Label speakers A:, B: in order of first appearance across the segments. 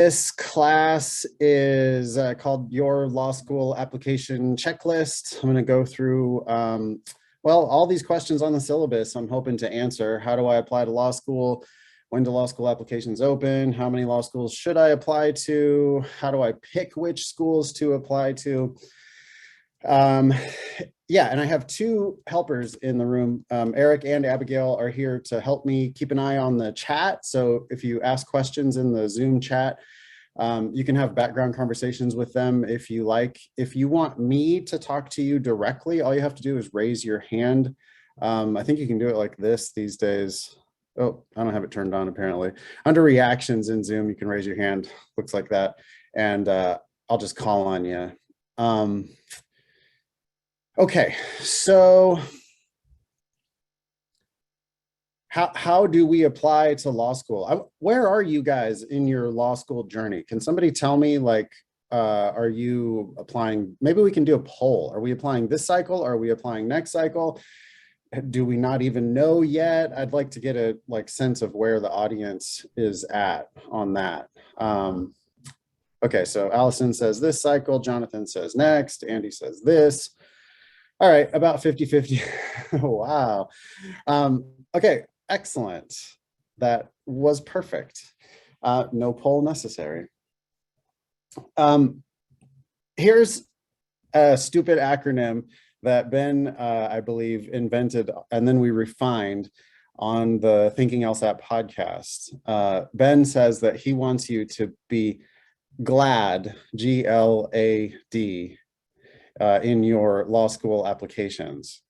A: This class is called Your Law School Application Checklist. I'm going to go through, well, all these questions on the syllabus I'm hoping to answer. How do I apply to law school? When do law school applications open? How many law schools should I apply to? How do I pick which schools to apply to? Yeah, and I have two helpers in the room. Eric and Abigail are here to help me keep an eye on the chat. So if you ask questions in the Zoom chat, you can have background conversations with them if you like. If you want me to talk to you directly, all you have to do is raise your hand. I think you can do it like this these days. Oh, I don't have it turned on apparently. Under reactions in Zoom, you can raise your hand. Looks like that. And I'll just call on you. Okay, so how do we apply to law school? Where are you guys in your law school journey? Can somebody tell me, like, are you applying? Maybe we can do a poll. Are we applying this cycle? Are we applying next cycle? Do we not even know yet? I'd like to get a sense of where the audience is at on that. Okay, so Allison says this cycle, Jonathan says next, Andy says this. All right, about 50-50. Wow. Okay, excellent. That was perfect. No poll necessary. Here's a stupid acronym that Ben, I believe, invented, and then we refined on the Thinking LSAT podcast. Ben says that he wants you to be GLAD, G-L-A-D, in your law school applications.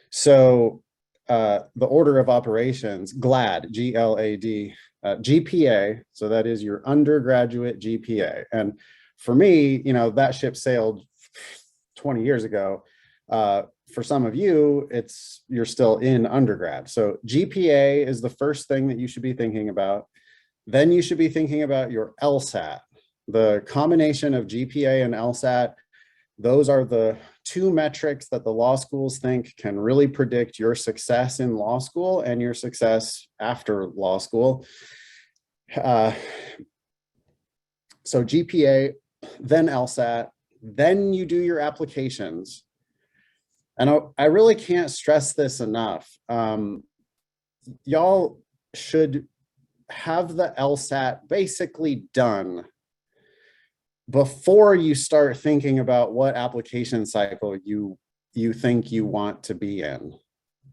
A: So the order of operations, GLAD, G-L-A-D, GPA, so that is your undergraduate GPA. And for me, you know, that ship sailed 20 years ago. For some of you, you're still in undergrad. So GPA is the first thing that you should be thinking about. Then you should be thinking about your LSAT. The combination of GPA and LSAT, those are the two metrics that the law schools think can really predict your success in law school and your success after law school. So GPA, then LSAT, then you do your applications. And I really can't stress this enough. Y'all should have the LSAT basically done before you start thinking about what application cycle you think you want to be in.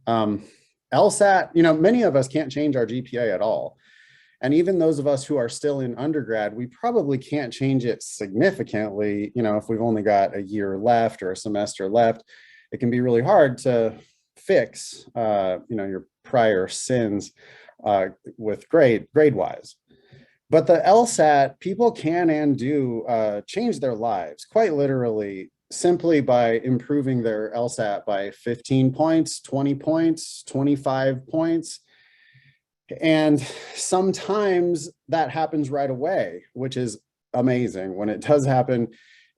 A: LSAT, you know, many of us can't change our GPA at all. And even those of us who are still in undergrad, we probably can't change it significantly. You know, if we've only got a year left or a semester left, it can be really hard to fix, you know, your prior sins with grade-wise. But the LSAT, people can and do change their lives quite literally simply by improving their LSAT by 15 points, 20 points, 25 points. And sometimes that happens right away, which is amazing. When it does happen,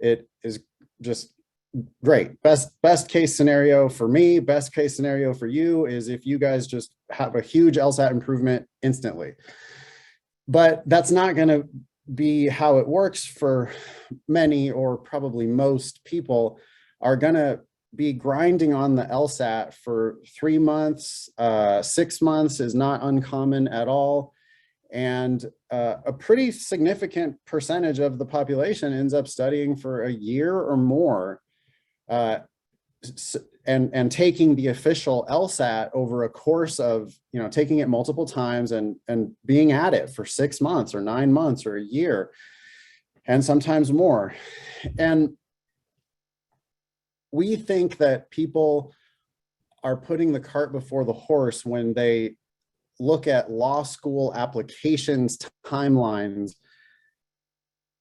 A: it is just great. Best case scenario for me, best case scenario for you is if you guys just have a huge LSAT improvement instantly. But that's not going to be how it works for many, or probably most people are going to be grinding on the LSAT for 3 months. 6 months is not uncommon at all. And a pretty significant percentage of the population ends up studying for a year or more and taking the official LSAT over a course of, you know, taking it multiple times and being at it for 6 months or 9 months or a year, and sometimes more. And we think that people are putting the cart before the horse when they look at law school applications timelines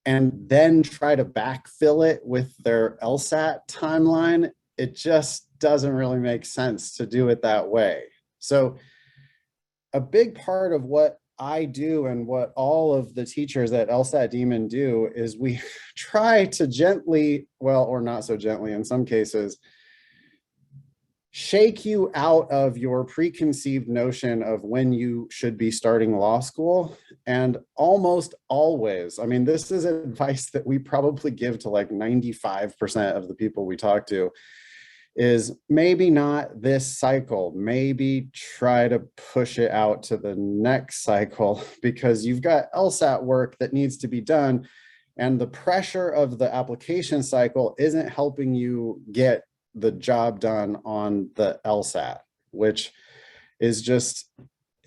A: and then try to backfill it with their LSAT timeline. It just doesn't really make sense to do it that way. So a big part of what I do and what all of the teachers at LSAT Daemon do is we try to gently, well, or not so gently in some cases, shake you out of your preconceived notion of when you should be starting law school. And almost always, I mean, this is advice that we probably give to like 95% of the people we talk to, is maybe not this cycle, maybe try to push it out to the next cycle, because you've got LSAT work that needs to be done. And the pressure of the application cycle isn't helping you get the job done on the LSAT, which is just,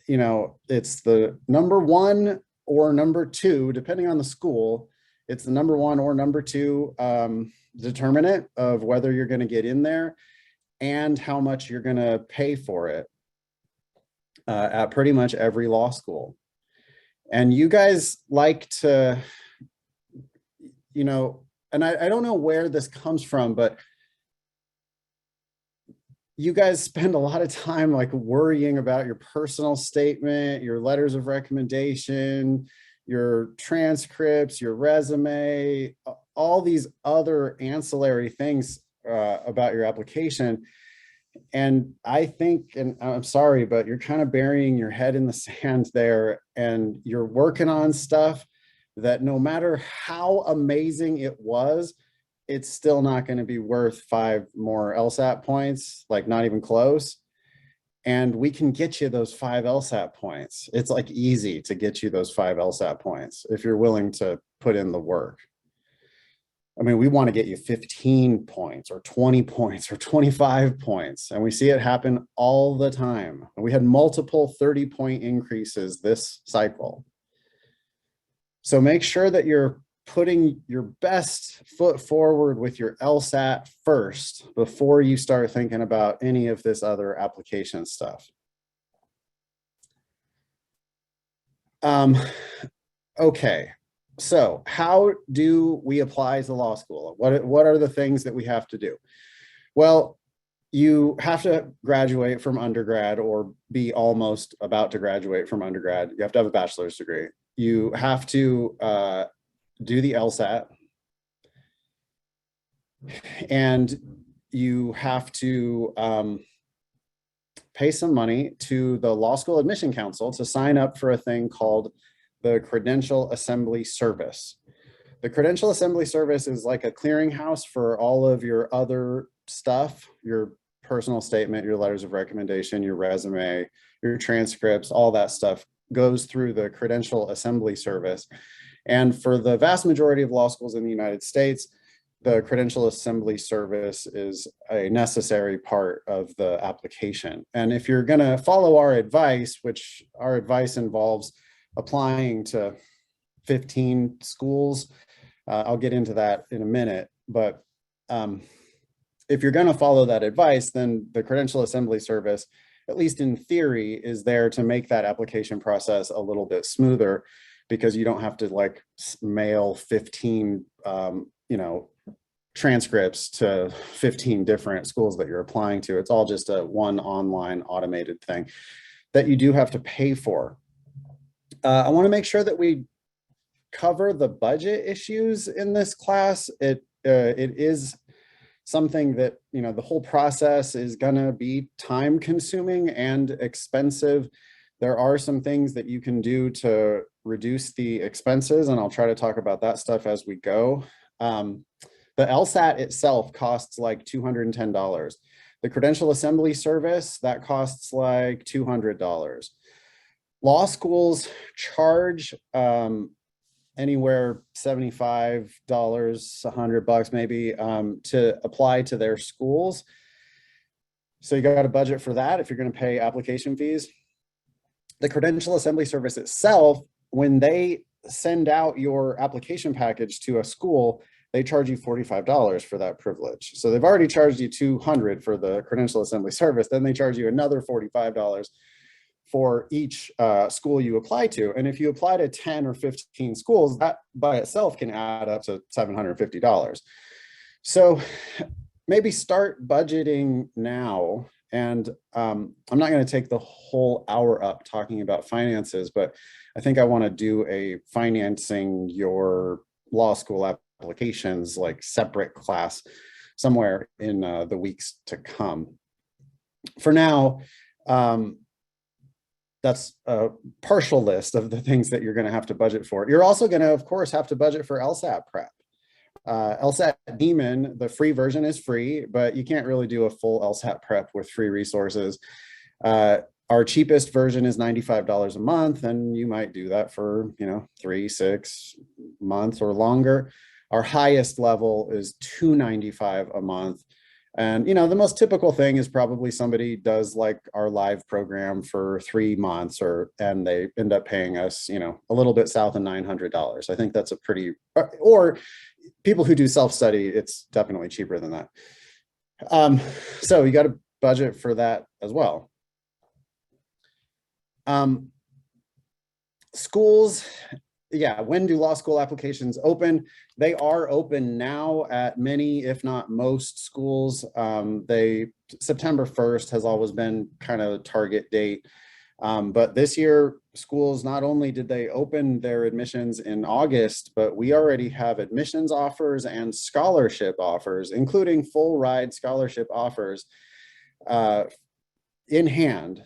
A: it's the number one or number two, depending on the school. It's the number one or number two determinant of whether you're going to get in there and how much you're going to pay for it at pretty much every law school. And you guys like to, and I don't know where this comes from, but you guys spend a lot of time like worrying about your personal statement, your letters of recommendation, your transcripts, your resume, all these other ancillary things about your application. And I think, and I'm sorry, but you're kind of burying your head in the sand there, and you're working on stuff that no matter how amazing it was, it's still not going to be worth 5 more LSAT points, like not even close. And we can get you those 5 LSAT points. It's like easy to get you those 5 LSAT points if you're willing to put in the work. I mean, we want to get you 15 points or 20 points or 25 points. And we see it happen all the time. We had multiple 30-point increases this cycle. So make sure that you're putting your best foot forward with your LSAT first before you start thinking about any of this other application stuff. Okay, so how do we apply to law school? What are the things that we have to do? Well, you have to graduate from undergrad or be almost about to graduate from undergrad. You have to have a bachelor's degree. You have to do the LSAT, and you have to pay some money to the Law School Admission Council to sign up for a thing called the Credential Assembly Service. The Credential Assembly Service is like a clearinghouse for all of your other stuff, your personal statement, your letters of recommendation, your resume, your transcripts, all that stuff goes through the Credential Assembly Service. And for the vast majority of law schools in the United States, the Credential Assembly Service is a necessary part of the application. And if you're going to follow our advice, which our advice involves applying to 15 schools, I'll get into that in a minute. But if you're going to follow that advice, then the Credential Assembly Service, at least in theory, is there to make that application process a little bit smoother, because you don't have to like mail 15, transcripts to 15 different schools that you're applying to. It's all just a one online automated thing that you do have to pay for. I want to make sure that we cover the budget issues in this class. It is something that, the whole process is gonna be time consuming and expensive. There are some things that you can do to reduce the expenses, and I'll try to talk about that stuff as we go. The LSAT itself costs like $210. The Credential Assembly Service, that costs like $200. Law schools charge anywhere $75, $100 maybe to apply to their schools. So you got a budget for that if you're going to pay application fees. The Credential Assembly Service itself, when they send out your application package to a school, they charge you $45 for that privilege. So they've already charged you $200 for the Credential Assembly Service. Then they charge you another $45 for each school you apply to. And if you apply to 10 or 15 schools, that by itself can add up to $750. So maybe start budgeting now. And I'm not going to take the whole hour up talking about finances, but I think I want to do a financing your law school applications like separate class somewhere in the weeks to come. for now, that's a partial list of the things that you're going to have to budget for. You're also going to, of course, have to budget for LSAT prep. LSAT Daemon, the free version is free, but you can't really do a full LSAT prep with free resources. Our cheapest version is $95 a month, and you might do that for, 3-6 months or longer. Our highest level is $295 a month. And, the most typical thing is probably somebody does like our live program for 3 months and they end up paying us, a little bit south of $900. I think that's a pretty, or people who do self-study, it's definitely cheaper than that. So you got to budget for that as well. Schools, yeah, when do law school applications open? They are open now at many, if not most schools. September 1st has always been kind of the target date. But this year, schools, not only did they open their admissions in August, but we already have admissions offers and scholarship offers, including full ride scholarship offers in hand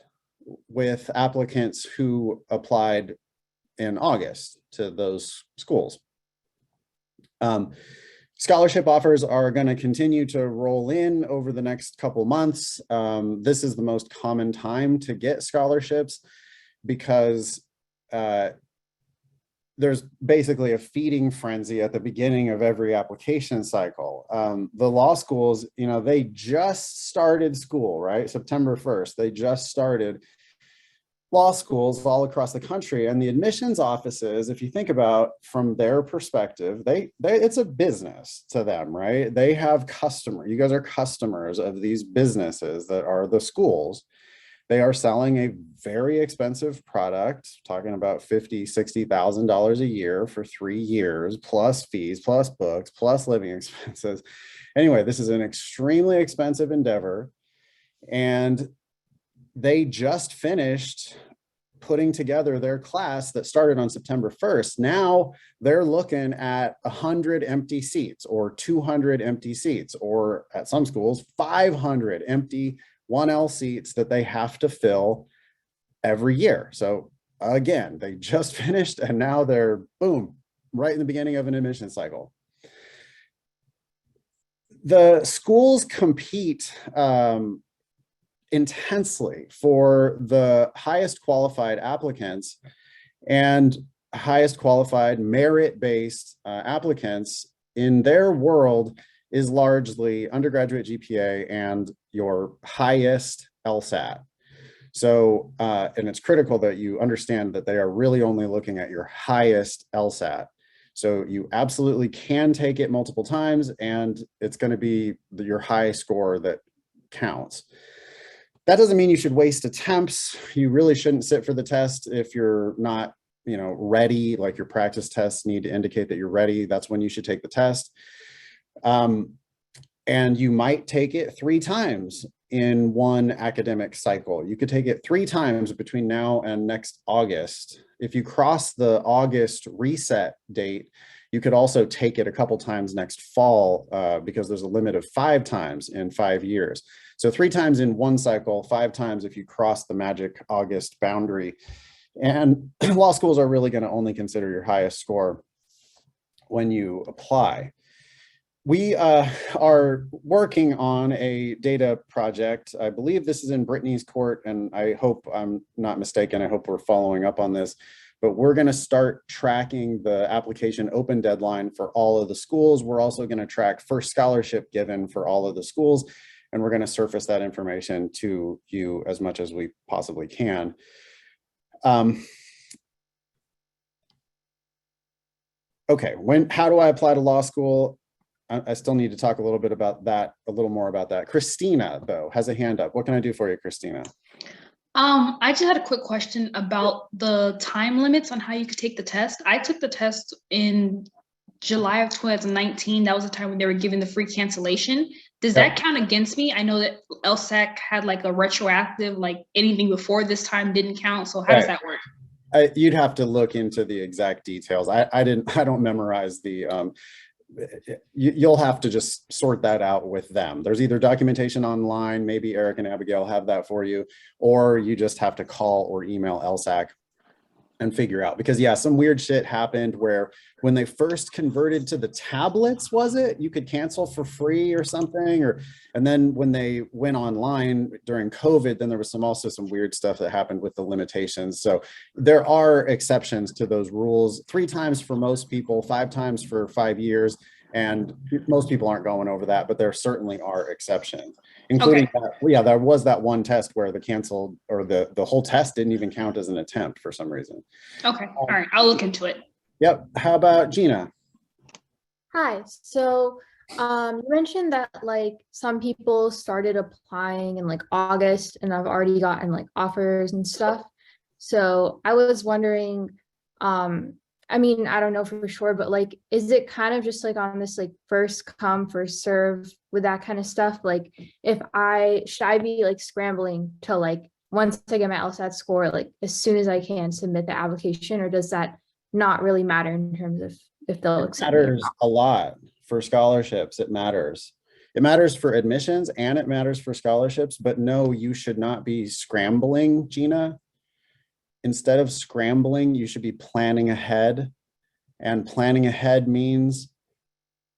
A: with applicants who applied in August to those schools. Scholarship offers are going to continue to roll in over the next couple months. This is the most common time to get scholarships because there's basically a feeding frenzy at the beginning of every application cycle. The law schools, they just started school, right? September 1st, they just started law schools all across the country, and the admissions offices, if you think about from their perspective, it's a business to them, right? They have you guys are customers of these businesses that are the schools. They are selling a very expensive product, talking about $50,000, $60,000 a year for 3 years, plus fees, plus books, plus living expenses. Anyway, this is an extremely expensive endeavor, and they just finished putting together their class that started on September 1st. Now they're looking at 100 empty seats or 200 empty seats, or at some schools, 500 empty 1L seats that they have to fill every year. So again, they just finished and now they're, boom, right in the beginning of an admission cycle. The schools compete intensely for the highest qualified applicants, and highest qualified merit-based applicants in their world is largely undergraduate GPA and your highest LSAT. So, and it's critical that you understand that they are really only looking at your highest LSAT. So you absolutely can take it multiple times, and it's going to be your high score that counts. That doesn't mean you should waste attempts. You really shouldn't sit for the test if you're not, ready. Like your practice tests need to indicate that you're ready. That's when you should take the test. And you might take it 3 times in one academic cycle. You could take it 3 times between now and next August. If you cross the August reset date, you could also take it a couple times next fall because there's a limit of 5 times in 5 years. So 3 times in one cycle, 5 times if you cross the magic August boundary. And law schools are really going to only consider your highest score when you apply. We are working on a data project. I believe this is in Brittany's court, and I hope I'm not mistaken. I hope we're following up on this. But we're going to start tracking the application open deadline for all of the schools. We're also going to track first scholarship given for all of the schools. And we're going to surface that information to you as much as we possibly can. Okay, how do I apply to law school? I still need to talk a little bit about that, a little more about that. Christina, though, has a hand up. What can I do for you, Christina?
B: I just had a quick question about the time limits on how you could take the test. I took the test in July of 2019. That was the time when they were giving the free cancellation. Does that count against me? I know that LSAC had like a retroactive, like anything before this time didn't count. So how does that work?
A: You'd have to look into the exact details. I don't memorize the you'll have to just sort that out with them. There's either documentation online, maybe Eric and Abigail have that for you, or you just have to call or email LSAC and figure out. Because yeah, some weird shit happened where when they first converted to the tablets, was it, you could cancel for free or something, or and then when they went online during COVID, then there was also some weird stuff that happened with the limitations. So there are exceptions to those rules, 3 times for most people, 5 times for 5 years. And most people aren't going over that, but there certainly are exceptions, including that, yeah, there was that one test where the canceled or the whole test didn't even count as an attempt for some reason.
B: Okay, all right, I'll look into it.
A: Yep. How about Gina?
C: Hi. So you mentioned that like some people started applying in like August and I've already gotten like offers and stuff. So I was wondering, I mean, I don't know for sure, but like, is it kind of just like on this like first come, first serve with that kind of stuff? Like should I be like scrambling to like, once I get my LSAT score, like as soon as I can submit the application, or does that not really matter in terms of if they'll accept me or
A: Matters
C: not?
A: a lot for scholarships. It matters. It matters for admissions and it matters for scholarships, but no, you should not be scrambling, Gina. Instead of scrambling, you should be planning ahead. And planning ahead means,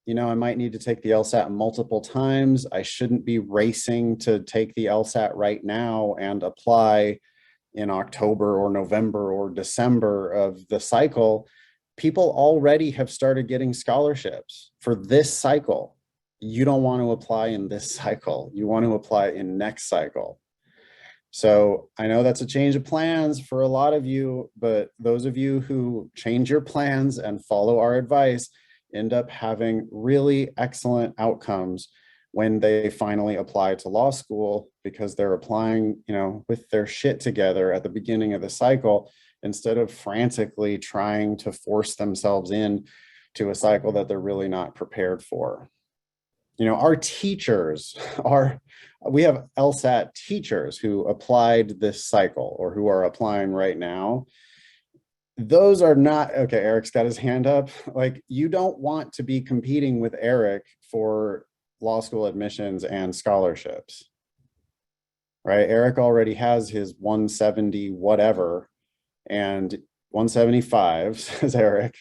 A: you know, I might need to take the LSAT multiple times. I shouldn't be racing to take the LSAT right now and apply in October or November or December of the cycle. People already have started getting scholarships for this cycle. You don't want to apply in this cycle. You want to apply in next cycle. So I know that's a change of plans for a lot of you, but those of you who change your plans and follow our advice end up having really excellent outcomes when they finally apply to law school, because they're applying, you know, with their shit together at the beginning of the cycle, instead of frantically trying to force themselves in to a cycle that they're really not prepared for. You know, our teachers we have LSAT teachers who applied this cycle or who are applying right now. Those are not, okay, Eric's got his hand up. Like, you don't want to be competing with Eric for law school admissions and scholarships, right? Eric already has his 170 whatever and 175, says Eric.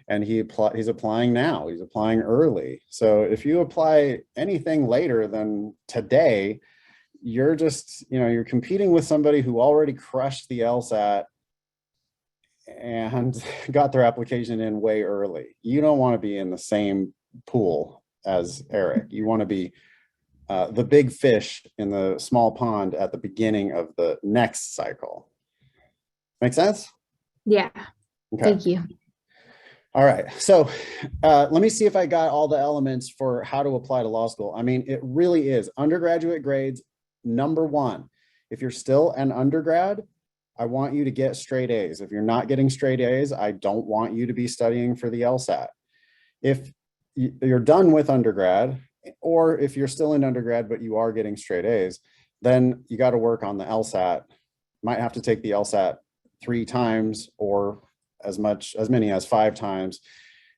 A: And he's applying now, he's applying early. So if you apply anything later than today, you're just, you know, you're competing with somebody who already crushed the LSAT and got their application in way early. You don't want to be in the same pool as Eric. You want to be the big fish in the small pond at the beginning of the next cycle. Make sense?
C: Yeah.
A: Okay.
C: Thank you.
A: All right, so let me see if I got all the elements for how to apply to law school. I mean, it really is undergraduate grades, #1. If you're still an undergrad, I want you to get straight A's. If you're not getting straight A's, I don't want you to be studying for the LSAT. If you're done with undergrad, or if you're still in undergrad, but you are getting straight A's, then you got to work on the LSAT. Might have to take the LSAT 3 times or as many as 5 times.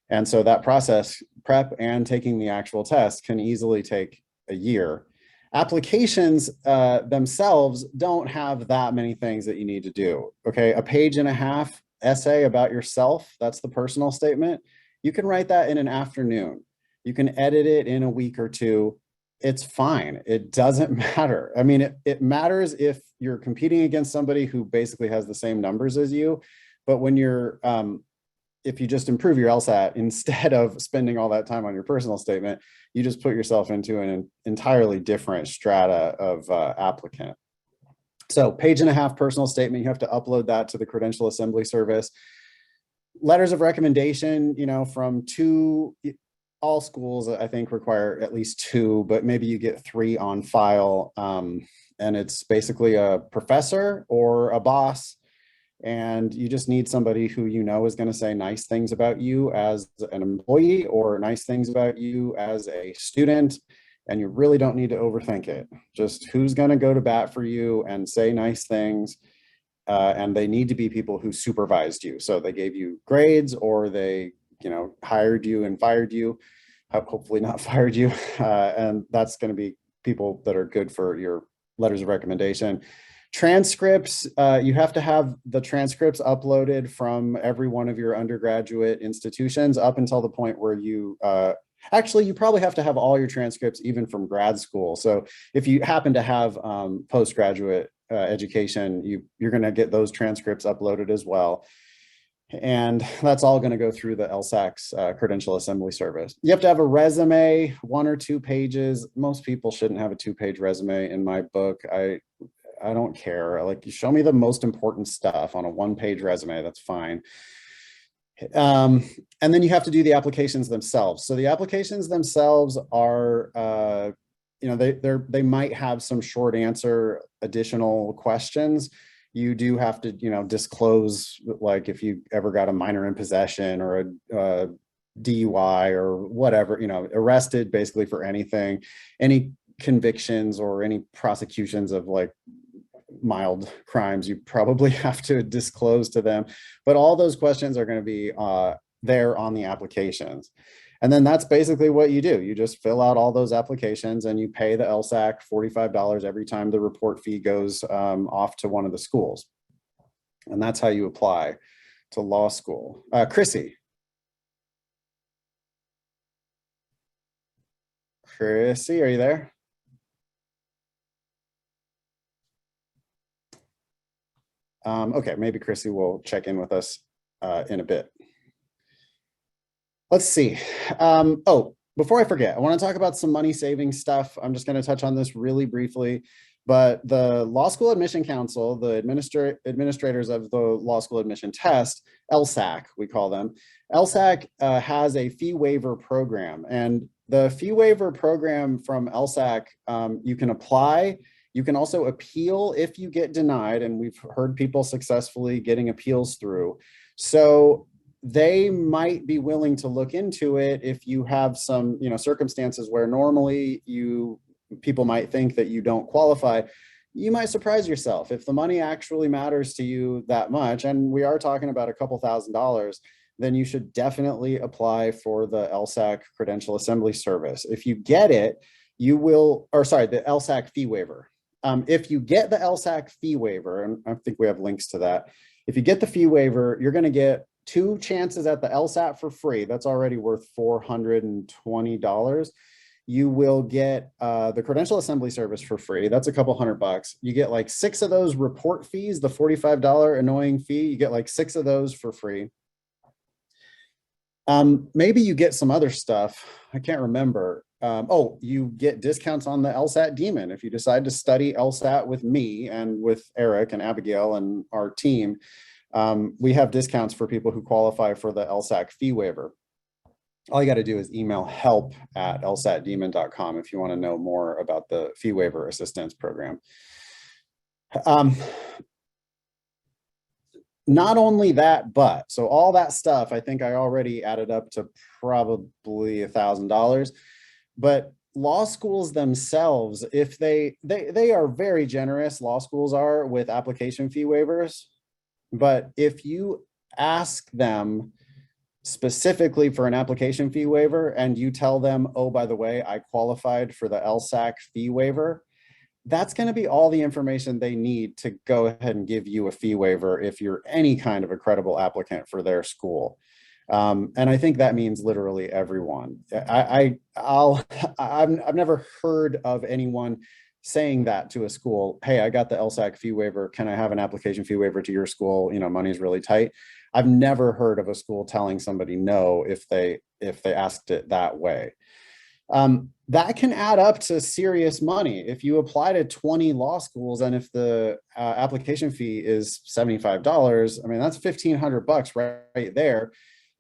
A: And so that process, prep and taking the actual test, can easily take a year. Applications themselves don't have that many things that you need to do. Okay, a 1.5 page essay about yourself, that's the personal statement. You can write that in an afternoon. You can edit it in a week or 2. It's fine. It doesn't matter. I mean, it matters if you're competing against somebody who basically has the same numbers as you. But when you're, if you just improve your LSAT, instead of spending all that time on your personal statement, you just put yourself into an entirely different strata of applicant. So 1.5 page personal statement, you have to upload that to the Credential Assembly Service. Letters of recommendation, you know, from 2, all schools I think require at least 2, but maybe you get 3 on file. And it's basically a professor or a boss. And you just need somebody who you know is going to say nice things about you as an employee or nice things about you as a student. And you really don't need to overthink it. Just who's going to go to bat for you and say nice things. And they need to be people who supervised you. So they gave you grades or they, you know, hired you and fired you. hopefully not fired you. And that's going to be people that are good for your letters of recommendation. Transcripts, you have to have the transcripts uploaded from every one of your undergraduate institutions up until the point where you, actually, you probably have to have all your transcripts even from grad school. So if you happen to have postgraduate education, you're going to get those transcripts uploaded as well. And that's all going to go through the LSAC's credential assembly service. You have to have a resume, 1 or 2 pages. Most people shouldn't have a 2-page resume in my book. I don't care. Like, you show me the most important stuff on a 1-page resume, that's fine. And then you have to do the applications themselves. So the applications themselves are, they might have some short answer additional questions. You do have to, disclose, like, if you ever got a minor in possession or a DUI or whatever, arrested basically for anything, any convictions or any prosecutions of like mild crimes, you probably have to disclose to them. But all those questions are going to be there on the applications. And then that's basically what you do. You just fill out all those applications and you pay the LSAC $45 every time the report fee goes off to one of the schools. And that's how you apply to law school. Chrissy. Chrissy, are you there? Okay, maybe Chrissy will check in with us in a bit. Let's see. Oh, before I forget, I want to talk about some money saving stuff. I'm just going to touch on this really briefly, but the Law School Admission Council, the administrators of the Law School Admission Test, LSAC, we call them, LSAC has a fee waiver program. And the fee waiver program from LSAC, you can apply. You can also appeal if you get denied, and we've heard people successfully getting appeals through. So they might be willing to look into it if you have some, circumstances where normally people might think that you don't qualify. You might surprise yourself if the money actually matters to you that much, and we are talking about a couple $1,000s, then you should definitely apply for the LSAC Credential Assembly Service. If you get it, the LSAC fee waiver. If you get the LSAC fee waiver, and I think we have links to that, if you get the fee waiver, you're going to get 2 chances at the LSAT for free. That's already worth $420. You will get the Credential Assembly Service for free. That's a couple $100. You get like 6 of those report fees, the $45 annoying fee. You get like 6 of those for free. Maybe you get some other stuff. I can't remember. You get discounts on the LSAT Daemon. If you decide to study LSAT with me and with Eric and Abigail and our team, we have discounts for people who qualify for the LSAC fee waiver. All you got to do is email help@lsatdemon.com if you want to know more about the fee waiver assistance program. Not only that, but so all that stuff, I think I already added up to probably $1,000, but law schools themselves, if they are very generous, law schools are, with application fee waivers. But if you ask them specifically for an application fee waiver and you tell them, oh, by the way, I qualified for the LSAC fee waiver, that's going to be all the information they need to go ahead and give you a fee waiver if you're any kind of a credible applicant for their school. And I think that means literally everyone. I've never heard of anyone saying that to a school, hey, I got the LSAC fee waiver. Can I have an application fee waiver to your school? Money's really tight. I've never heard of a school telling somebody no if they asked it that way. That can add up to serious money. If you apply to 20 law schools and if the application fee is $75, I mean, that's $1,500 right there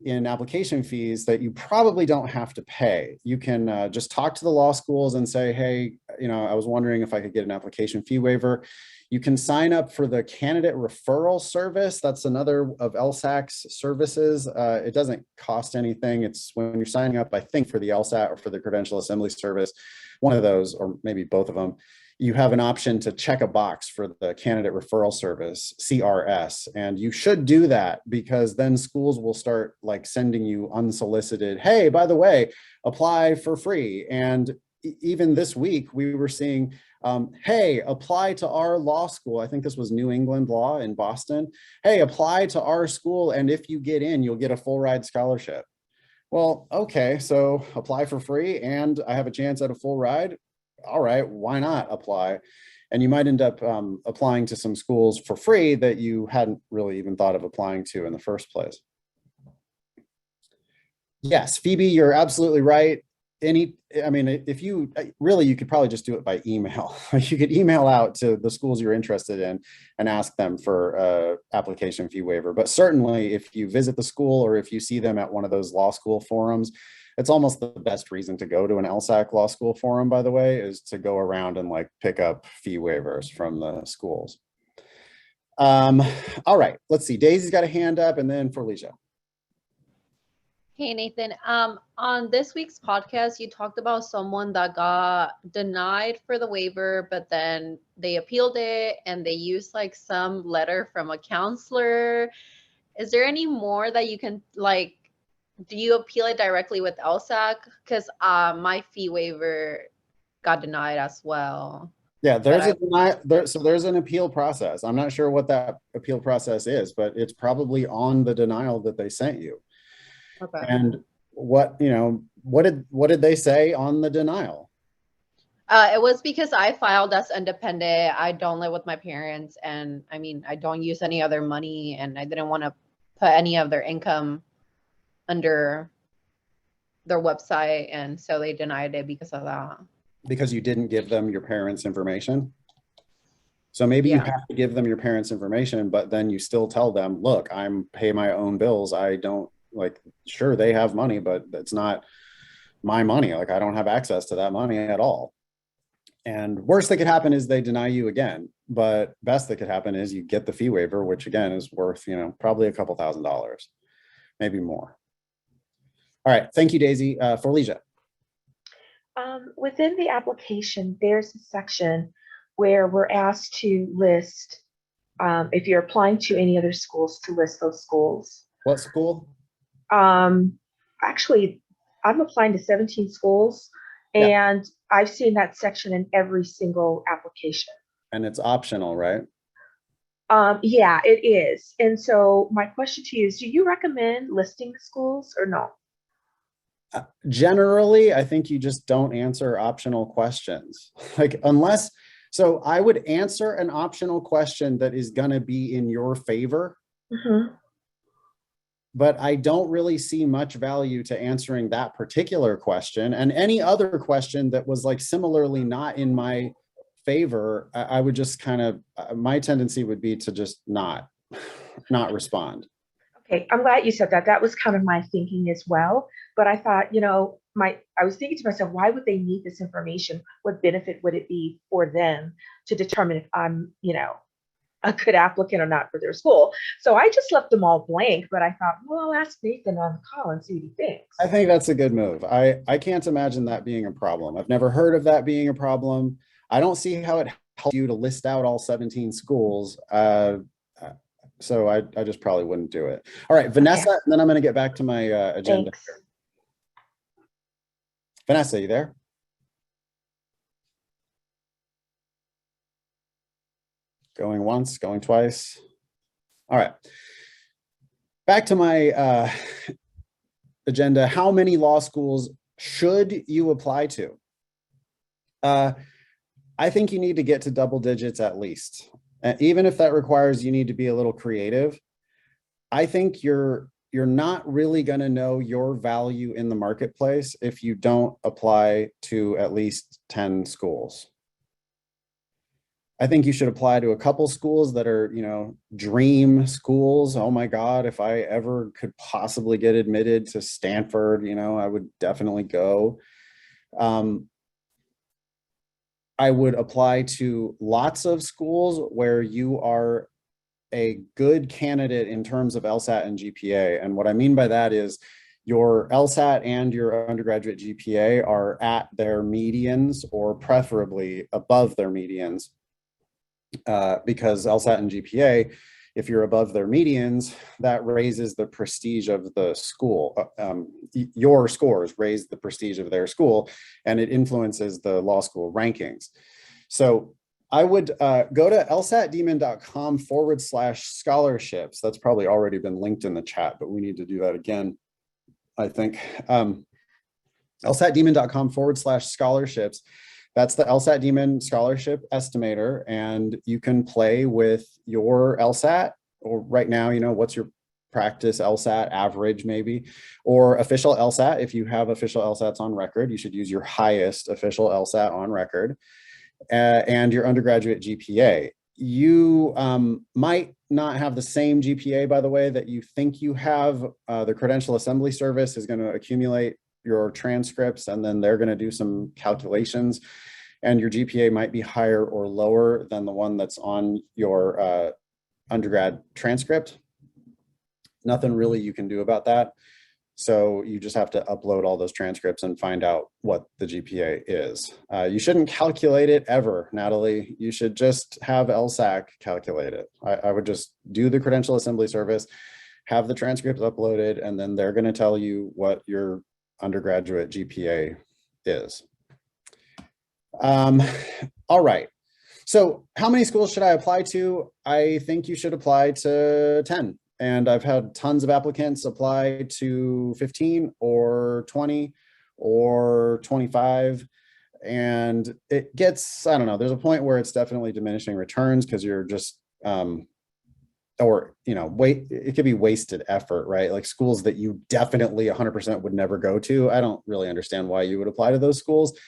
A: in application fees that you probably don't have to pay. You can just talk to the law schools and say, hey, I was wondering if I could get an application fee waiver. You can sign up for the candidate referral service. That's another of LSAC's services. It doesn't cost anything. It's when you're signing up, I think, for the LSAT or for the Credential Assembly Service, one of those, or maybe both of them. you have an option to check a box for the candidate referral service, CRS. And you should do that, because then schools will start like sending you unsolicited, hey, by the way, apply for free. And even this week, we were seeing, hey, apply to our law school. I think this was New England Law in Boston. Hey, apply to our school, and if you get in, you'll get a full ride scholarship. Well, okay, so apply for free and I have a chance at a full ride. All right, why not apply? And you might end up applying to some schools for free that you hadn't really even thought of applying to in the first place. Yes, Phoebe, you're absolutely right. I mean, if you really, you could probably just do it by email. You could email out to the schools you're interested in and ask them for application fee waiver. But certainly if you visit the school or if you see them at one of those law school forums, it's almost the best reason to go to an LSAC law school forum, by the way, is to go around and like pick up fee waivers from the schools. All right, let's see. Daisy's got a hand up, and then Felicia.
D: Hey, Nathan. On this week's podcast, you talked about someone that got denied for the waiver, but then they appealed it and they used like some letter from a counselor. Is there any more that you can like, do you appeal it directly with LSAC? Because my fee waiver got denied as well.
A: Yeah, there's so there's an appeal process. I'm not sure what that appeal process is, but it's probably on the denial that they sent you.
D: Okay.
A: And what did they say on the denial?
D: It was because I filed as independent. I don't live with my parents, and I mean, I don't use any other money, and I didn't want to put any of their income under their website, and so they denied it because of that.
A: Because you didn't give them your parents' information? So maybe you have to give them your parents' information, but then you still tell them, look, I'm pay my own bills. I don't, like, sure, they have money, but it's not my money. Like, I don't have access to that money at all. And worst that could happen is they deny you again, but best that could happen is you get the fee waiver, which again is worth, probably a couple $1,000s, maybe more. All right, thank you, Daisy. Felicia.
E: Within the application, there's a section where we're asked to list, if you're applying to any other schools, to list those schools.
A: What school?
E: Actually, I'm applying to 17 schools, and I've seen that section in every single application. And
A: it's optional, right?
E: Yeah, it is. And so my question to you is, do you recommend listing the schools or no?
A: Generally, I think you just don't answer optional questions. Like, unless, so I would answer an optional question that is going to be in your favor.
E: Mm-hmm.
A: But I don't really see much value to answering that particular question. And any other question that was like similarly not in my favor, I would just kind of, my tendency would be to just not respond.
E: Okay, I'm glad you said that. That was kind of my thinking as well. But I thought, I was thinking to myself, why would they need this information? What benefit would it be for them to determine if I'm, a good applicant or not for their school? So I just left them all blank, but I thought, well, I'll ask Nathan on the call and see what he thinks.
A: I think that's a good move. I can't imagine that being a problem. I've never heard of that being a problem. I don't see how it helps you to list out all 17 schools. So I just probably wouldn't do it. All right, Vanessa, and then I'm going to get back to my agenda.
E: Thanks.
A: Vanessa, you there? Going once, going twice. All right. Back to my agenda. How many law schools should you apply to? I think you need to get to double digits at least. Even if that requires you need to be a little creative. I think you're not really going to know your value in the marketplace if you don't apply to at least 10 schools. I think you should apply to a couple schools that are, dream schools. Oh my God, if I ever could possibly get admitted to Stanford, I would definitely go. I would apply to lots of schools where you are a good candidate in terms of LSAT and GPA. And what I mean by that is Your LSAT and your undergraduate GPA are at their medians or preferably above their medians, because LSAT and GPA, if you're above their medians, that raises the prestige of the school. Your scores raise the prestige of their school, and it influences the law school rankings. So I would go to lsatdemon.com/scholarships. That's probably already been linked in the chat, but we need to do that again, I think. lsatdemon.com/scholarships. That's the LSAT Daemon Scholarship Estimator, and you can play with your LSAT, or right now, you know, what's your practice LSAT average maybe, or official LSAT. If you have official LSATs on record, you should use your highest official LSAT on record, and your undergraduate GPA. You might not have the same GPA, by the way, that you think you have. The Credential Assembly Service is going to accumulate your transcripts, and then they're going to do some calculations, and your GPA might be higher or lower than the one that's on your undergrad transcript. Nothing really you can do about that. So you just have to upload all those transcripts and find out what the GPA is. You shouldn't calculate it ever, Natalie. You should just have LSAC calculate it. I would just do the Credential Assembly Service, have the transcripts uploaded, and then they're going to tell you what your undergraduate GPA is. All right. So how many schools should I apply to? I think you should apply to 10. And I've had tons of applicants apply to 15 or 20 or 25. And it gets, I don't know, there's a point where it's definitely diminishing returns because you're just, or, you know, it could be wasted effort, right? Like schools that you definitely 100% would never go to. I don't really understand why you would apply to those schools.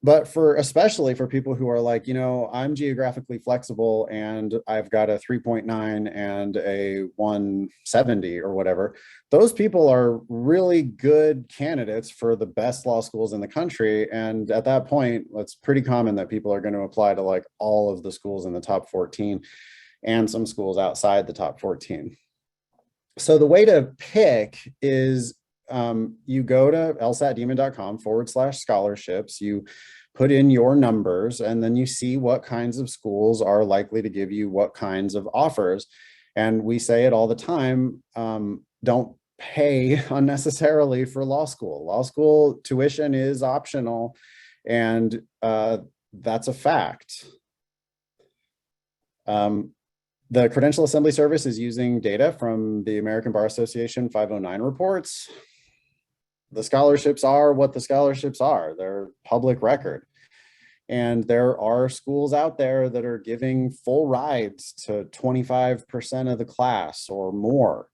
A: But especially for people who are like, you know, I'm geographically flexible and I've got a 3.9 and a 170 or whatever, those people are really good candidates for the best law schools in the country. And at that point, it's pretty common that people are going to apply to like all of the schools in the top 14 and some schools outside the top 14. So the way to pick is you go to lsatdemon.com/scholarships, you put in your numbers, and then you see what kinds of schools are likely to give you what kinds of offers. And we say it all the time, don't pay unnecessarily for law school. Law school tuition is optional, and that's a fact. The Credential Assembly Service is using data from the American Bar Association 509 reports. The scholarships are what the scholarships are. They're public record. And there are schools out there that are giving full rides to 25% of the class or more.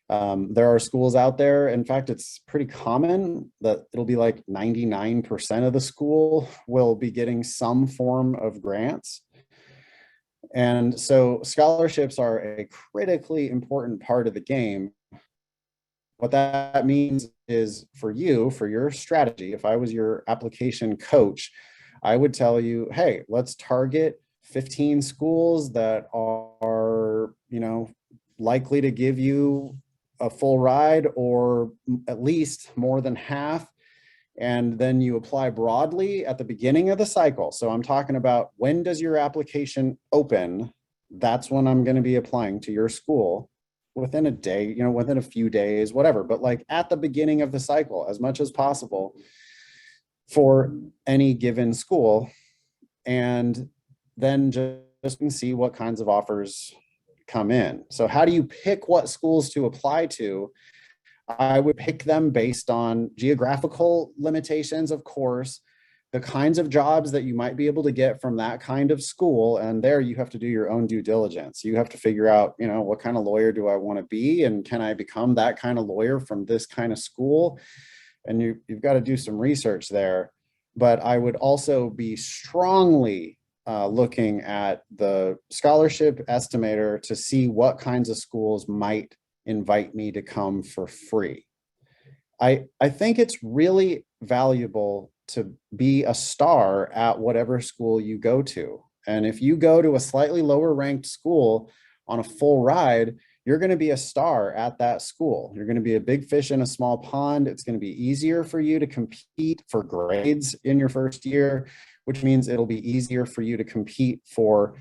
A: There are schools out there, in fact, it's pretty common that it'll be like 99% of the school will be getting some form of grants. And so scholarships are a critically important part of the game. What that means is for you, for your strategy, if I was your application coach, I would tell you, hey, let's target 15 schools that are, you know, likely to give you a full ride or at least more than half. And then you apply broadly at the beginning of the cycle. So I'm talking about, when does your application open? That's when I'm going to be applying to your school, within a day, you know, within a few days, whatever, but like at the beginning of the cycle, as much as possible for any given school. And then just see what kinds of offers come in. So how do you pick what schools to apply to? I would pick them based on geographical limitations, of course, the kinds of jobs that you might be able to get from that kind of school. And there you have to do your own due diligence. You have to figure out, you know, what kind of lawyer do I want to be? And can I become that kind of lawyer from this kind of school? And you've got to do some research there. But I would also be strongly looking at the scholarship estimator to see what kinds of schools might invite me to come for free. I think it's really valuable to be a star at whatever school you go to. And if you go to a slightly lower ranked school on a full ride, you're going to be a star at that school. You're going to be a big fish in a small pond. It's going to be easier for you to compete for grades in your first year, which means it'll be easier for you to compete for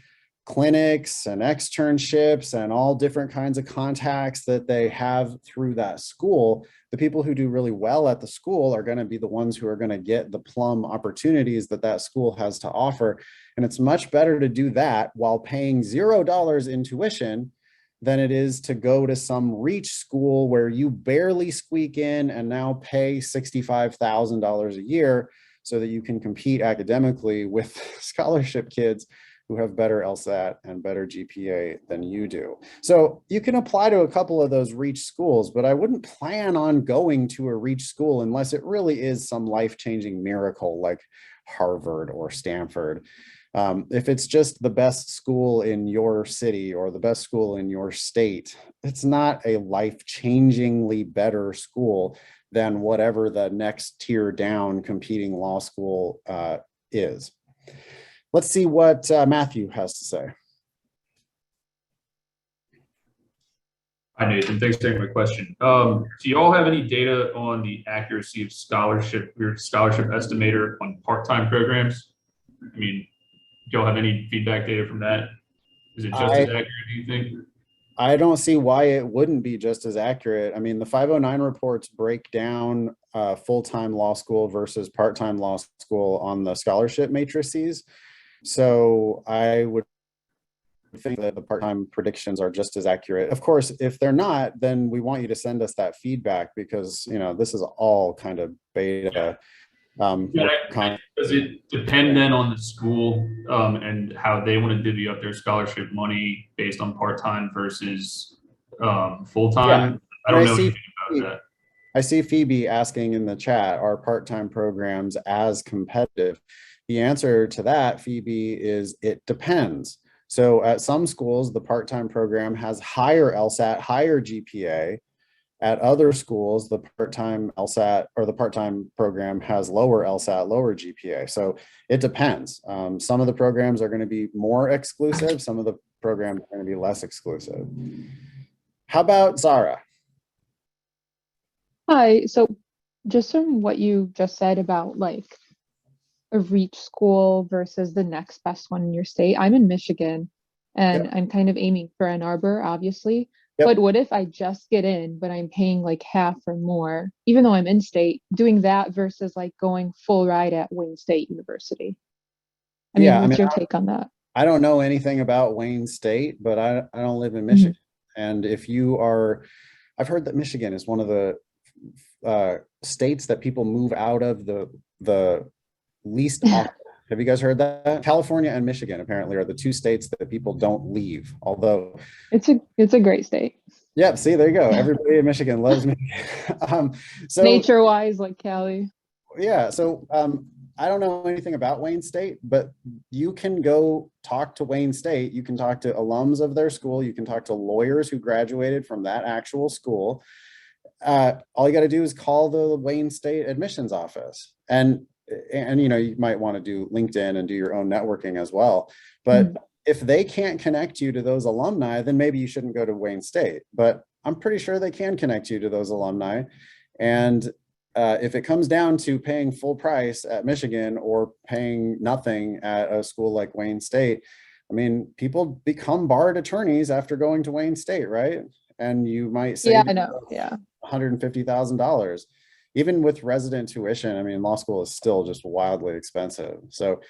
A: clinics and externships and all different kinds of contacts that they have through that school. The people who do really well at the school are going to be the ones who are going to get the plum opportunities that that school has to offer. And it's much better to do that while paying $0 in tuition than it is to go to some reach school where you barely squeak in and now pay $65,000 a year so that you can compete academically with scholarship kids who have better LSAT and better GPA than you do. So you can apply to a couple of those reach schools, but I wouldn't plan on going to a reach school unless it really is some life-changing miracle like Harvard or Stanford. If it's just the best school in your city or the best school in your state, it's not a life-changingly better school than whatever the next tier down competing law school is. Let's see what Matthew has to say.
F: Hi, Nathan. Thanks for taking my question. Do you all have any data on the accuracy of your scholarship estimator on part-time programs? I mean, do y'all have any feedback data from that? Is it just as accurate, do you think?
A: I don't see why it wouldn't be just as accurate. I mean, the 509 reports break down full-time law school versus part-time law school on the scholarship matrices. So I would think that the part-time predictions are just as accurate. Of course, if they're not, then we want you to send us that feedback because, you know, this is all kind of beta.
F: Does it depend then on the school and how they want to divvy up their scholarship money based on part-time versus full-time?
A: Yeah.
F: I don't know anything about that.
A: I see Phoebe asking in the chat, are part-time programs as competitive? The answer to that, Phoebe, is it depends. So at some schools, the part-time program has higher LSAT, higher GPA. At other schools, the part-time LSAT or the part-time program has lower LSAT, lower GPA. So it depends. Some of the programs are going to be more exclusive. Some of the programs are going to be less exclusive. How about Zara?
G: Hi. So just from what you just said about like a reach school versus the next best one in your state, I'm in Michigan and
A: Yep.
G: I'm kind of aiming for Ann Arbor, obviously.
A: Yep.
G: But what if I just get in, but I'm paying like half or more, even though I'm in state, doing that versus like going full ride at Wayne State University? I mean, what's your take on that?
A: I don't know anything about Wayne State, but I don't live in Michigan. And if you are, I've heard that Michigan is one of the states that people move out of the least often. Have you guys heard that? California and Michigan apparently are the two states that people don't leave, although
G: it's a great state.
A: Yep, see, there you go. Everybody in Michigan loves Michigan. So
G: nature-wise, like Cali.
A: Yeah, so I don't know anything about Wayne State, but you can go talk to Wayne State. You can talk to alums of their school. You can talk to lawyers who graduated from that actual school. All you got to do is call the Wayne State admissions office. And you know, you might want to do LinkedIn and do your own networking as well. But if they can't connect you to those alumni, then maybe you shouldn't go to Wayne State. But I'm pretty sure they can connect you to those alumni. And if it comes down to paying full price at Michigan or paying nothing at a school like Wayne State, I mean, people become barred attorneys after going to Wayne State, right? And you might say,
G: yeah, I know, yeah,
A: $150,000. Even with resident tuition, I mean, law school is still just wildly expensive. So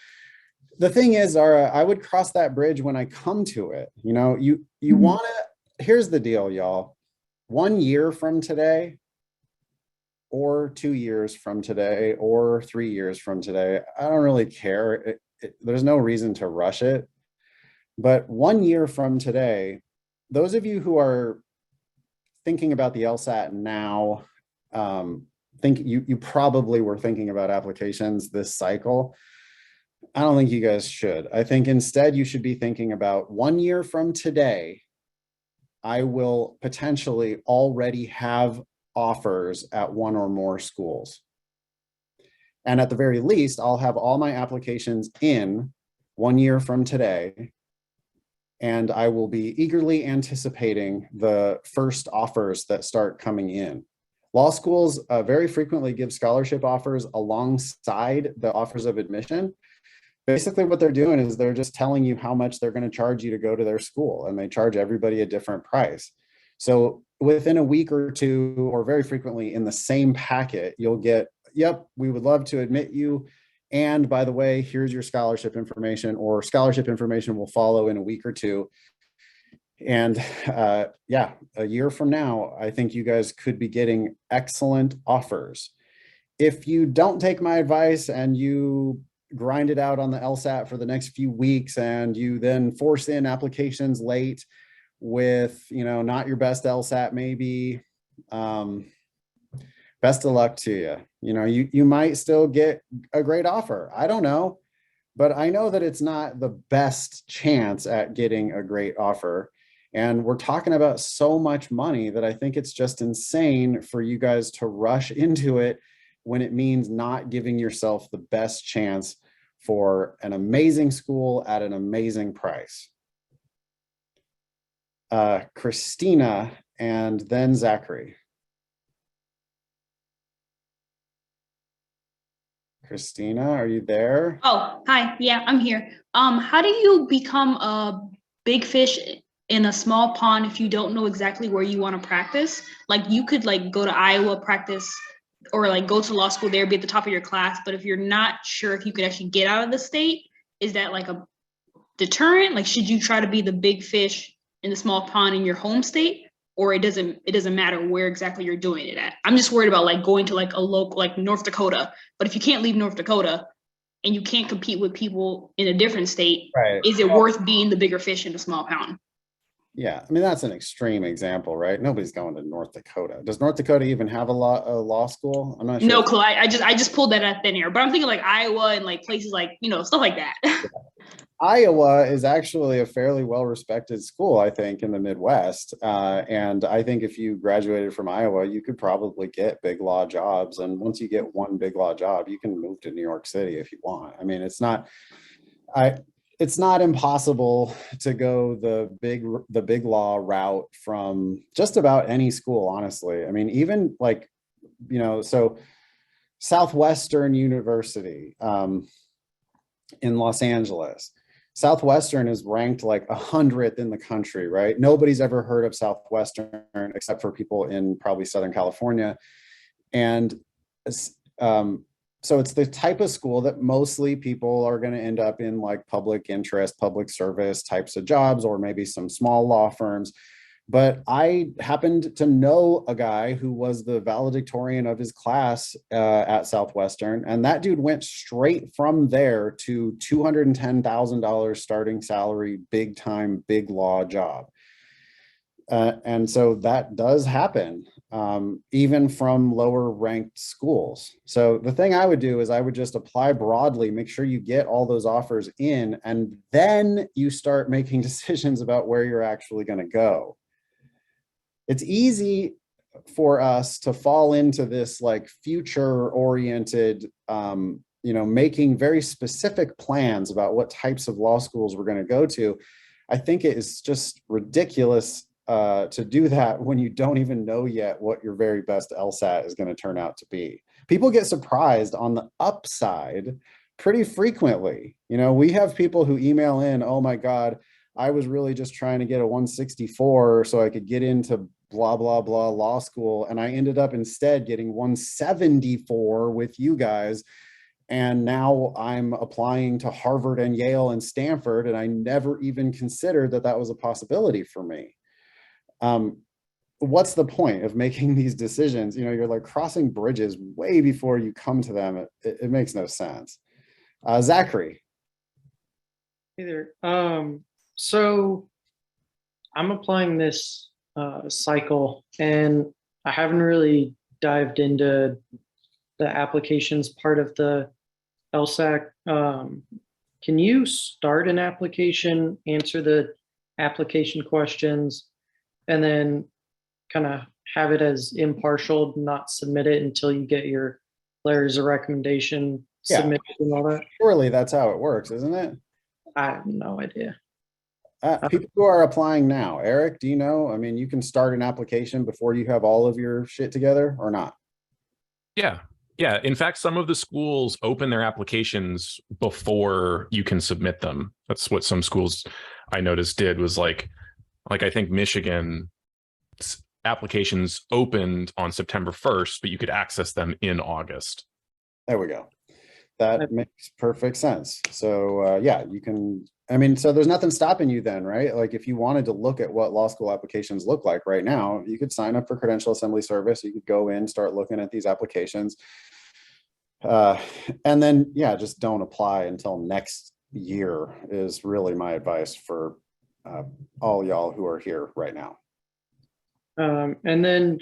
A: the thing is, Zara, I would cross that bridge when I come to it. You know, you want to, here's the deal, y'all. 1 year from today, or 2 years from today, or 3 years from today, I don't really care. There's no reason to rush it. But 1 year from today, those of you who are thinking about the LSAT now, think you probably were thinking about applications this cycle. I don't think you guys should. I think instead you should be thinking about 1 year from today, I will potentially already have offers at one or more schools. And at the very least, I'll have all my applications in 1 year from today. and I will be eagerly anticipating the first offers that start coming in. Law schools very frequently give scholarship offers alongside the offers of admission. Basically what they're doing is they're just telling you how much they're going to charge you to go to their school, and they charge everybody a different price. So within a week or two, or very frequently in the same packet, you'll get, yep, we would love to admit you. And by the way, here's your scholarship information, or scholarship information will follow in a week or two. And yeah, a year from now, I think you guys could be getting excellent offers. If you don't take my advice and you grind it out on the LSAT for the next few weeks, and you then force in applications late with, you know, not your best LSAT, maybe, best of luck to you. You know, you might still get a great offer. I don't know, but I know that it's not the best chance at getting a great offer. And we're talking about so much money that I think it's just insane for you guys to rush into it when it means not giving yourself the best chance for an amazing school at an amazing price. Christina, and then Zachary. Christina, are you there?
B: Oh, hi. Yeah, I'm here. How do you become a big fish in a small pond if you don't know exactly where you want to practice? Like, you could like go to Iowa, practice, or like go to law school there, be at the top of your class. But if you're not sure if you could actually get out of the state, is that like a deterrent? Like, should you try to be the big fish in the small pond in your home state, or it doesn't matter where exactly you're doing it at? I'm just worried about like going to like a local, like North Dakota. But if you can't leave North Dakota and you can't compete with people in a different state,
A: right,
B: is it worth being the bigger fish in the small pond?
A: Yeah, I mean, that's an extreme example, right? Nobody's going to North Dakota. Does North Dakota even have a law school? I'm not sure.
B: No clue. I just pulled that out thin air, but I'm thinking like Iowa and like places like, you know, stuff like that.
A: Iowa is actually a fairly well-respected school, I think, in the Midwest. And I think if you graduated from Iowa, you could probably get big law jobs. And once you get one big law job, you can move to New York City if you want. I mean, it's not impossible to go the big law route from just about any school, honestly. I mean, even like, you know, so Southwestern University in Los Angeles. Southwestern is ranked like 100th in the country, right? Nobody's ever heard of Southwestern except for people in probably Southern California. And so it's the type of school that mostly people are going to end up in, like public interest, public service types of jobs, or maybe some small law firms. But I happened to know a guy who was the valedictorian of his class at Southwestern, and that dude went straight from there to $210,000 starting salary, big time, big law job. And so that does happen, even from lower ranked schools. So the thing I would do is I would just apply broadly, make sure you get all those offers in, and then you start making decisions about where you're actually going to go. It's easy for us to fall into this like future oriented, you know, making very specific plans about what types of law schools we're going to go to. I think it is just ridiculous to do that when you don't even know yet what your very best LSAT is going to turn out to be. People get surprised on the upside pretty frequently. You know, we have people who email in, oh my God, I was really just trying to get a 164 so I could get into blah, blah, blah law school. And I ended up instead getting 174 with you guys. And now I'm applying to Harvard and Yale and Stanford, and I never even considered that that was a possibility for me. What's the point of making these decisions? You know, you're like crossing bridges way before you come to them. It makes no sense. Zachary.
H: Hey there. So I'm applying this cycle, and I haven't really dived into the applications part of the LSAC. Can you start an application, answer the application questions, and then kind of have it as impartial, not submit it until you get your letters of recommendation submitted and all that?
A: Surely that's how it works, isn't it?
H: I have no idea.
A: People who are applying now, Eric, do you know? I mean, you can start an application before you have all of your shit together or not?
I: Yeah. Yeah. In fact, some of the schools open their applications before you can submit them. That's what some schools I noticed did, was like I think Michigan applications opened on September 1st, but you could access them in August.
A: There we go. That makes perfect sense. So yeah, you can, I mean, so there's nothing stopping you then, right? Like if you wanted to look at what law school applications look like right now, you could sign up for Credential Assembly Service. You could go in, start looking at these applications. And then, yeah, just don't apply until next year is really my advice for all y'all who are here right now.
H: And then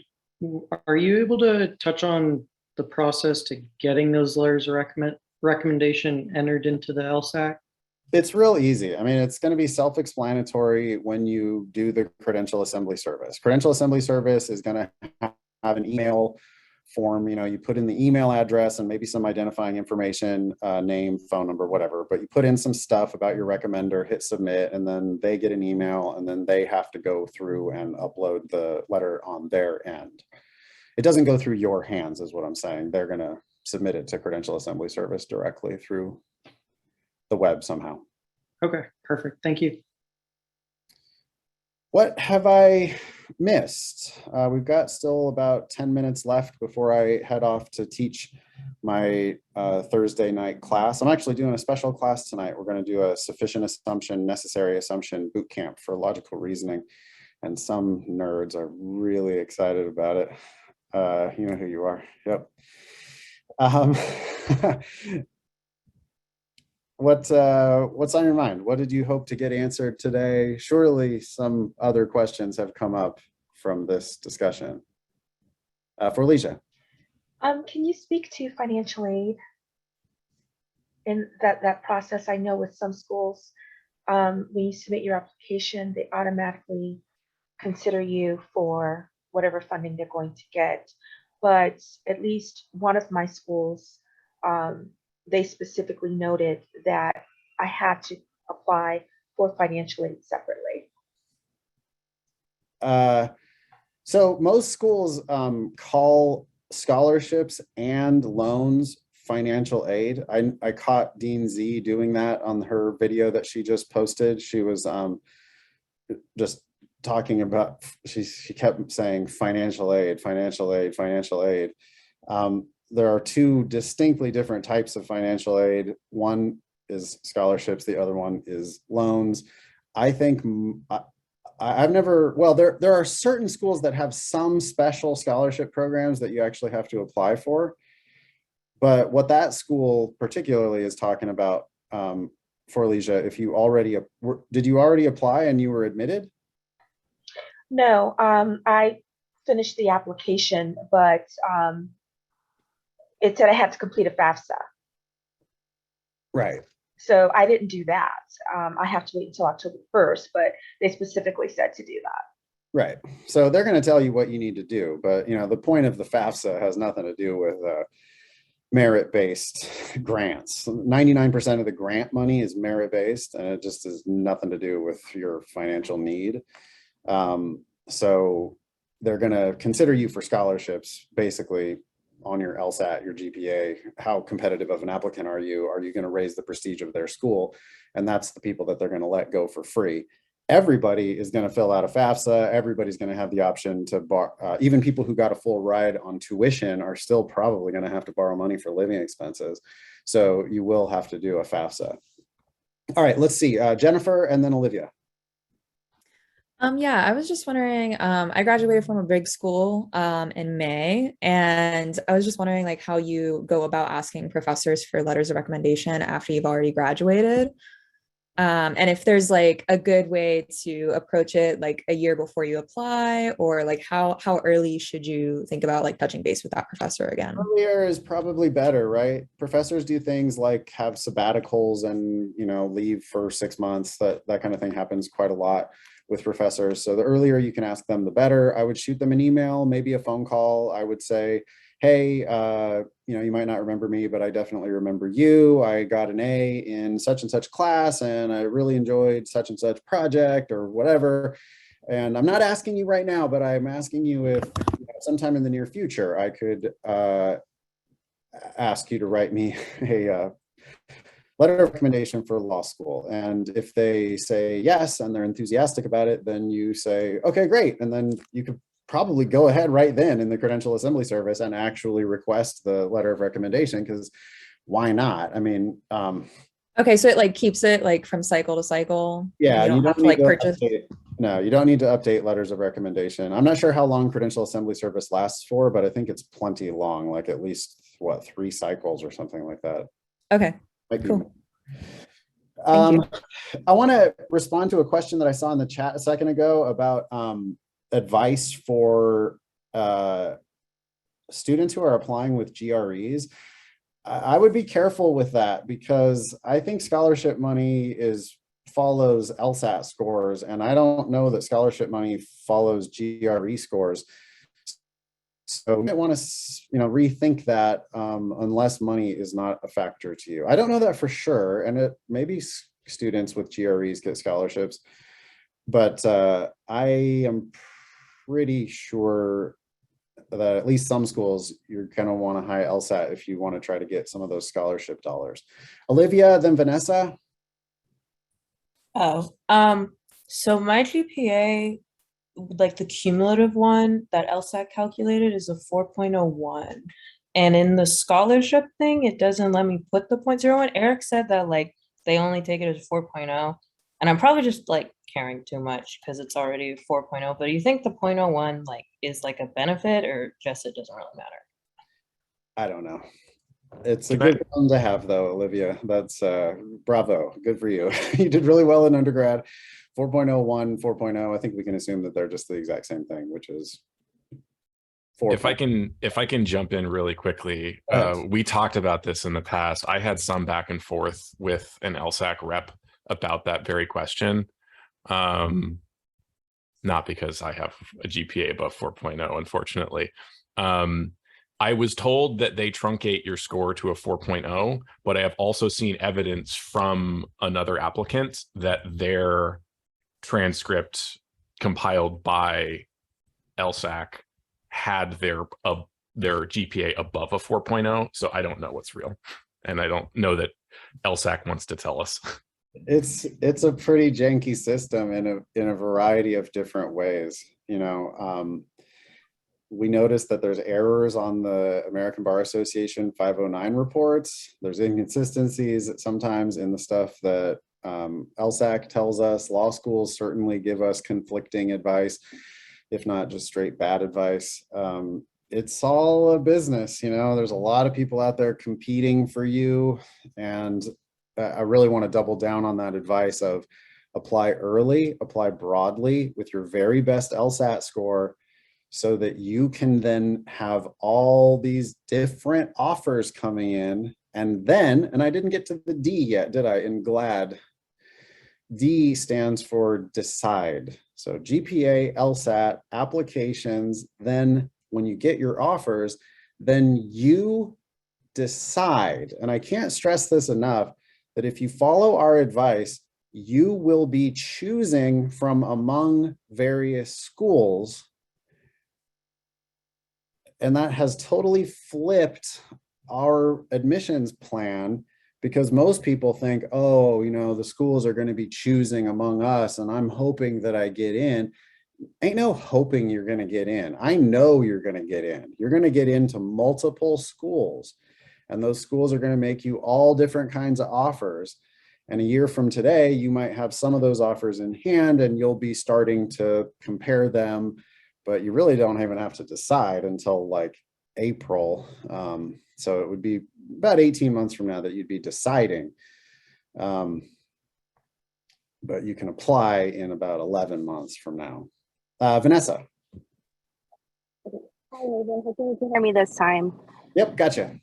H: are you able to touch on the process to getting those letters of recommendation entered into the LSAC?
A: It's real easy. I mean, it's going to be self-explanatory when you do the Credential Assembly Service. Credential Assembly Service is going to have an email form. You know, you put in the email address and maybe some identifying information, name, phone number, whatever, but you put in some stuff about your recommender, hit submit, and then they get an email, and then they have to go through and upload the letter on their end. It doesn't go through your hands is what I'm saying. They're going to submit it to Credential Assembly Service directly through the web somehow.
H: Okay, perfect. Thank you.
A: What have I missed? We've got still about 10 minutes left before I head off to teach my Thursday night class. I'm actually doing a special class tonight. We're going to do a sufficient assumption, necessary assumption boot camp for logical reasoning. And some nerds are really excited about it. You know who you are. Yep. What's on your mind? What did you hope to get answered today? Surely some other questions have come up from this discussion. For Alicia.
E: Can you speak to financial aid in that process? I know with some schools, when you submit your application, they automatically consider you for whatever funding they're going to get. But at least one of my schools, they specifically noted that I had to apply for financial aid separately.
A: So most schools call scholarships and loans financial aid. I caught Dean Z doing that on her video that she just posted. She was just talking about, she kept saying financial aid, financial aid, financial aid. There are two distinctly different types of financial aid. One is scholarships, the other one is loans. I think I've never, well, there are certain schools that have some special scholarship programs that you actually have to apply for. But what that school particularly is talking about for Alicia, if you already, did you already apply and you were admitted?
E: No, I finished the application, but it said I had to complete a FAFSA.
A: Right.
E: So I didn't do that. I have to wait until October 1st, but they specifically said to do that.
A: Right. So they're going to tell you what you need to do. But, you know, the point of the FAFSA has nothing to do with merit-based grants. 99% of the grant money is merit-based, and it just has nothing to do with your financial need. So they're going to consider you for scholarships, basically on your LSAT, your GPA. How competitive of an applicant are you? Are you going to raise the prestige of their school? And that's the people that they're going to let go for free. Everybody is going to fill out a FAFSA. Everybody's going to have the option to borrow. Even people who got a full ride on tuition are still probably going to have to borrow money for living expenses. So you will have to do a FAFSA. All right, let's see. Jennifer and then Olivia.
J: Yeah, I was just wondering, I graduated from a big school in May, and I was just wondering like how you go about asking professors for letters of recommendation after you've already graduated. And if there's like a good way to approach it like a year before you apply, or like how early should you think about like touching base with that professor again?
A: Earlier is probably better, right? Professors do things like have sabbaticals and, you know, leave for 6 months. That kind of thing happens quite a lot with professors. So the earlier you can ask them, the better. I would shoot them an email, maybe a phone call. I would say, hey, you might not remember me, but I definitely remember you. I got an A in such and such class, and I really enjoyed such and such project or whatever. And I'm not asking you right now, but I'm asking you if sometime in the near future, I could ask you to write me a letter of recommendation for law school. And if they say yes, and they're enthusiastic about it, then you say, okay, great. And then you could probably go ahead right then in the credential assembly service and actually request the letter of recommendation, because why not? I mean,
J: Okay, so it like keeps it like from cycle to cycle.
A: yeah,
J: You don't have to
A: need
J: like purchase.
A: no, you don't need to update letters of recommendation. I'm not sure how long credential assembly service lasts for, but I think it's plenty long, like at least what, 3 cycles or something like that.
J: Okay,
A: Might be
J: cool.
A: more.
J: Thank
A: I want to respond to a question that I saw in the chat a second ago about advice for students who are applying with GREs. I would be careful with that, because I think scholarship money follows LSAT scores, and I don't know that scholarship money follows GRE scores. So you might want to, rethink that unless money is not a factor to you. I don't know that for sure, and maybe students with GREs get scholarships, but I am pretty sure that at least some schools, you're going to want a high LSAT if you want to try to get some of those scholarship dollars. Olivia, then Vanessa.
K: Oh, so my GPA, like the cumulative one that LSAT calculated, is a 4.01. And in the scholarship thing, it doesn't let me put the 0.01. Eric said that like they only take it as 4.0. And I'm probably just like caring too much because it's already 4.0. But do you think the 0.01 like is like a benefit, or just it doesn't really matter?
A: I don't know. It's a good one to have though, Olivia. That's bravo. Good for you. You did really well in undergrad. 4.01, 4.0. I think we can assume that they're just the exact same thing, which is 4.
I: If I can jump in really quickly, we talked about this in the past. I had some back and forth with an LSAC rep about that very question. Not because I have a GPA above 4.0, unfortunately. I was told that they truncate your score to a 4.0, but I have also seen evidence from another applicant that their transcript compiled by LSAC had their GPA above a 4.0. So I don't know what's real. And I don't know that LSAC wants to tell us.
A: It's a pretty janky system in a variety of different ways. We noticed that there's errors on the American Bar Association 509 reports. There's inconsistencies sometimes in the stuff that LSAC tells us. Law schools certainly give us conflicting advice, if not just straight bad advice. It's all a business, there's a lot of people out there competing for you. And I really want to double down on that advice of apply early, apply broadly with your very best LSAT score, so that you can then have all these different offers coming in. And then, and I didn't get to the D yet, did I? In GLAD, D stands for decide. So GPA, LSAT, applications, then when you get your offers, then you decide. And I can't stress this enough, that if you follow our advice, you will be choosing from among various schools. And that has totally flipped our admissions plan, because most people think, oh, the schools are going to be choosing among us and I'm hoping that I get in. Ain't no hoping you're going to get in. I know you're going to get in. You're going to get into multiple schools, and those schools are going to make you all different kinds of offers. And a year from today, you might have some of those offers in hand and you'll be starting to compare them, but you really don't even have to decide until like April. So it would be about 18 months from now that you'd be deciding. But you can apply in about 11 months from now. Vanessa.
L: Hi, Logan. Hoping you can hear me this time.
A: Yep, gotcha.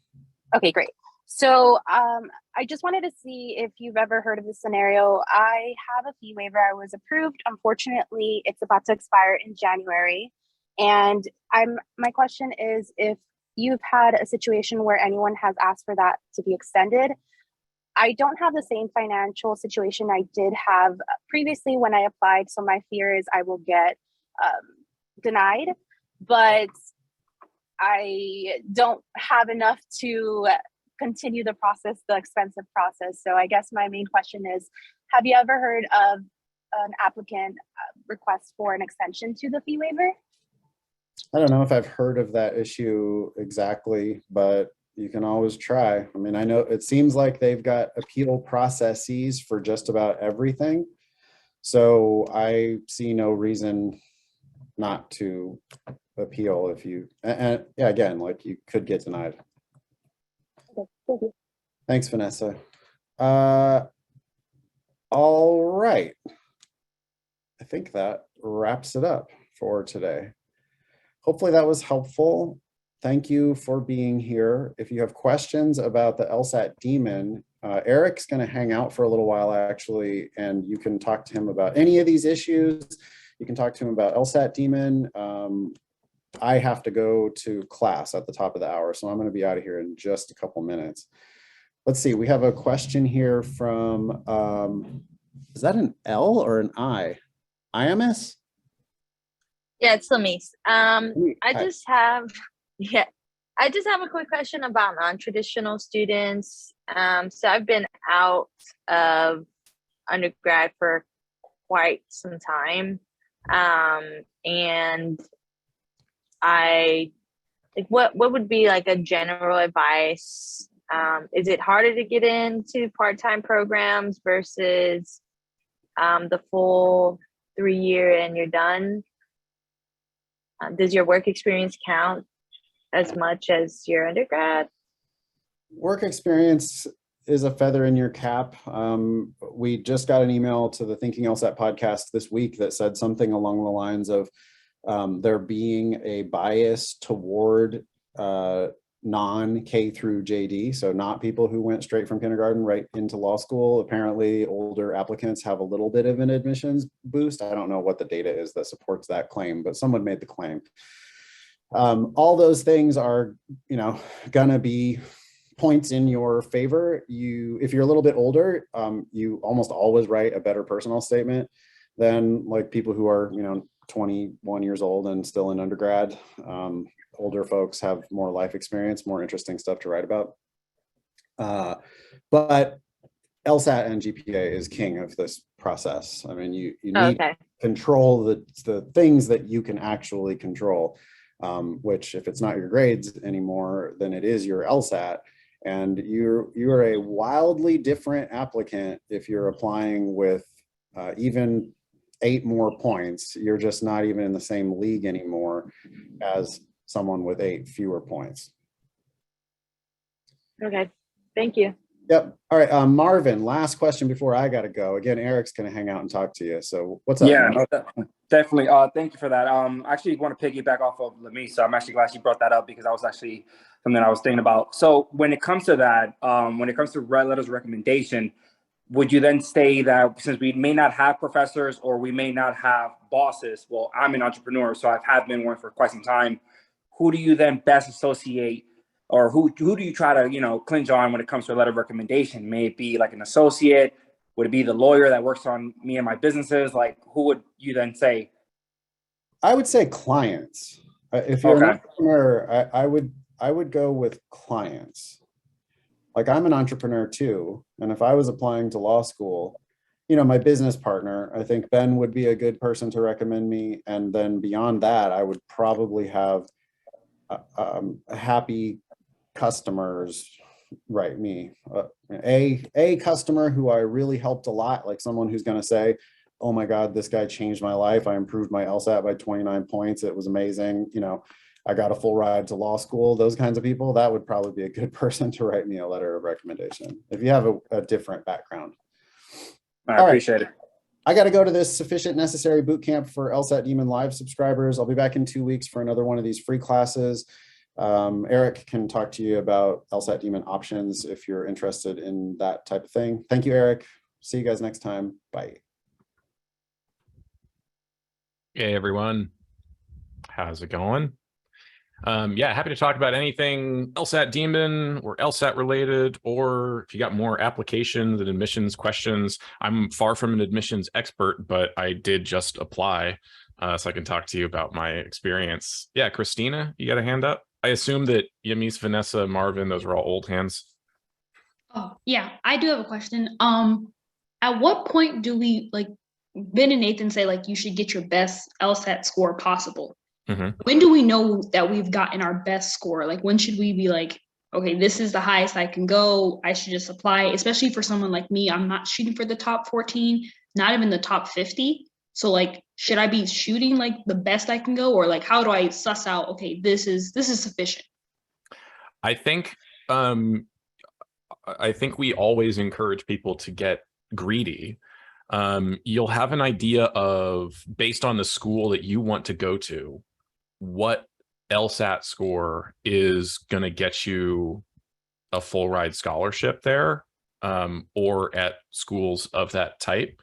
L: Okay, great. So I just wanted to see if you've ever heard of this scenario. I have a fee waiver. I was approved. Unfortunately, it's about to expire in January. And my question is, if you've had a situation where anyone has asked for that to be extended. I don't have the same financial situation I did have previously when I applied. So my fear is I will get denied, but I don't have enough to continue the process, the expensive process. So I guess my main question is, have you ever heard of an applicant request for an extension to the fee waiver?
A: I don't know if I've heard of that issue exactly, but you can always try. I mean, I know it seems like they've got appeal processes for just about everything. So I see no reason not to appeal if you, and yeah, again, like you could get denied.
L: Okay, thank you.
A: Thanks, Vanessa. All right. I think that wraps it up for today. Hopefully that was helpful. Thank you for being here. If you have questions about the LSAT Daemon, Eric's going to hang out for a little while actually, and you can talk to him about any of these issues. You can talk to him about LSAT Daemon. I have to go to class at the top of the hour, so I'm going to be out of here in just a couple minutes. Let's see, we have a question here from, is that an L or an I? IMS?
M: Yeah, it's Lamise. I just have a quick question about non-traditional students. So I've been out of undergrad for quite some time. And what would be like a general advice? Is it harder to get into part-time programs versus the full 3-year and you're done? Does your work experience count as much as your undergrad?
A: Work experience is a feather in your cap. We just got an email to the Thinking LSAT podcast this week that said something along the lines of there being a bias toward non-K through JD, so not people who went straight from kindergarten right into law school. Apparently older applicants have a little bit of an admissions boost. I don't know what the data is that supports that claim, but someone made the claim. All those things are, gonna be points in your favor. If you're a little bit older, you almost always write a better personal statement than like people who are, 21 years old and still in undergrad. Older folks have more life experience, more interesting stuff to write about. But LSAT and GPA is king of this process. I mean, you need to control the things that you can actually control, which if it's not your grades anymore, then it is your LSAT. And you're a wildly different applicant if you're applying with even 8 more points. You're just not even in the same league anymore as someone with 8 fewer points.
M: Okay, thank you.
A: Yep. All right, Marvin, last question before I got to go. Again, Eric's going to hang out and talk to you. So what's up?
N: Yeah, no, definitely. Thank you for that. I actually want to piggyback off of Lamise. So I'm actually glad she brought that up because that was actually something I was thinking about. So when it comes to that, when it comes to letters of recommendation, would you then say that since we may not have professors or we may not have bosses, well, I'm an entrepreneur, so I have been one for quite some time. Who do you then best associate, or who do you try to, clinch on when it comes to a letter of recommendation? May it be like an associate? Would it be the lawyer that works on me and my businesses? Like, who would you then say?
A: I would say clients. If you're an entrepreneur, I would go with clients. Like, I'm an entrepreneur too. And if I was applying to law school, my business partner, I think Ben would be a good person to recommend me. And then beyond that, I would probably have happy customers write me. A customer who I really helped a lot, like someone who's going to say, oh my God, this guy changed my life. I improved my LSAT by 29 points. It was amazing. I got a full ride to law school. Those kinds of people, that would probably be a good person to write me a letter of recommendation if you have a different background.
N: I appreciate it.
A: I got to go to this Sufficient Necessary Bootcamp for LSAT Daemon Live subscribers. I'll be back in 2 weeks for another one of these free classes. Eric can talk to you about LSAT Daemon options if you're interested in that type of thing. Thank you, Eric. See you guys next time. Bye.
I: Hey, everyone. How's it going? Yeah, happy to talk about anything LSAT Daemon or LSAT related, or if you got more applications and admissions questions. I'm far from an admissions expert, but I did just apply, so I can talk to you about my experience. Yeah, Christina, you got a hand up? I assume that Yamis, Vanessa, Marvin, those are all old hands.
B: Oh, yeah, I do have a question. At what point do we, like, Ben and Nathan say, like, you should get your best LSAT score possible? When do we know that we've gotten our best score? Like, when should we be like, okay, this is the highest I can go, I should just apply, especially for someone like me. I'm not shooting for the top 14, not even the top 50. So, like, should I be shooting like the best I can go, or like, how do I suss out, okay, this is sufficient?
I: I think we always encourage people to get greedy. You'll have an idea of, based on the school that you want to go to, what LSAT score is going to get you a full ride scholarship there, or at schools of that type.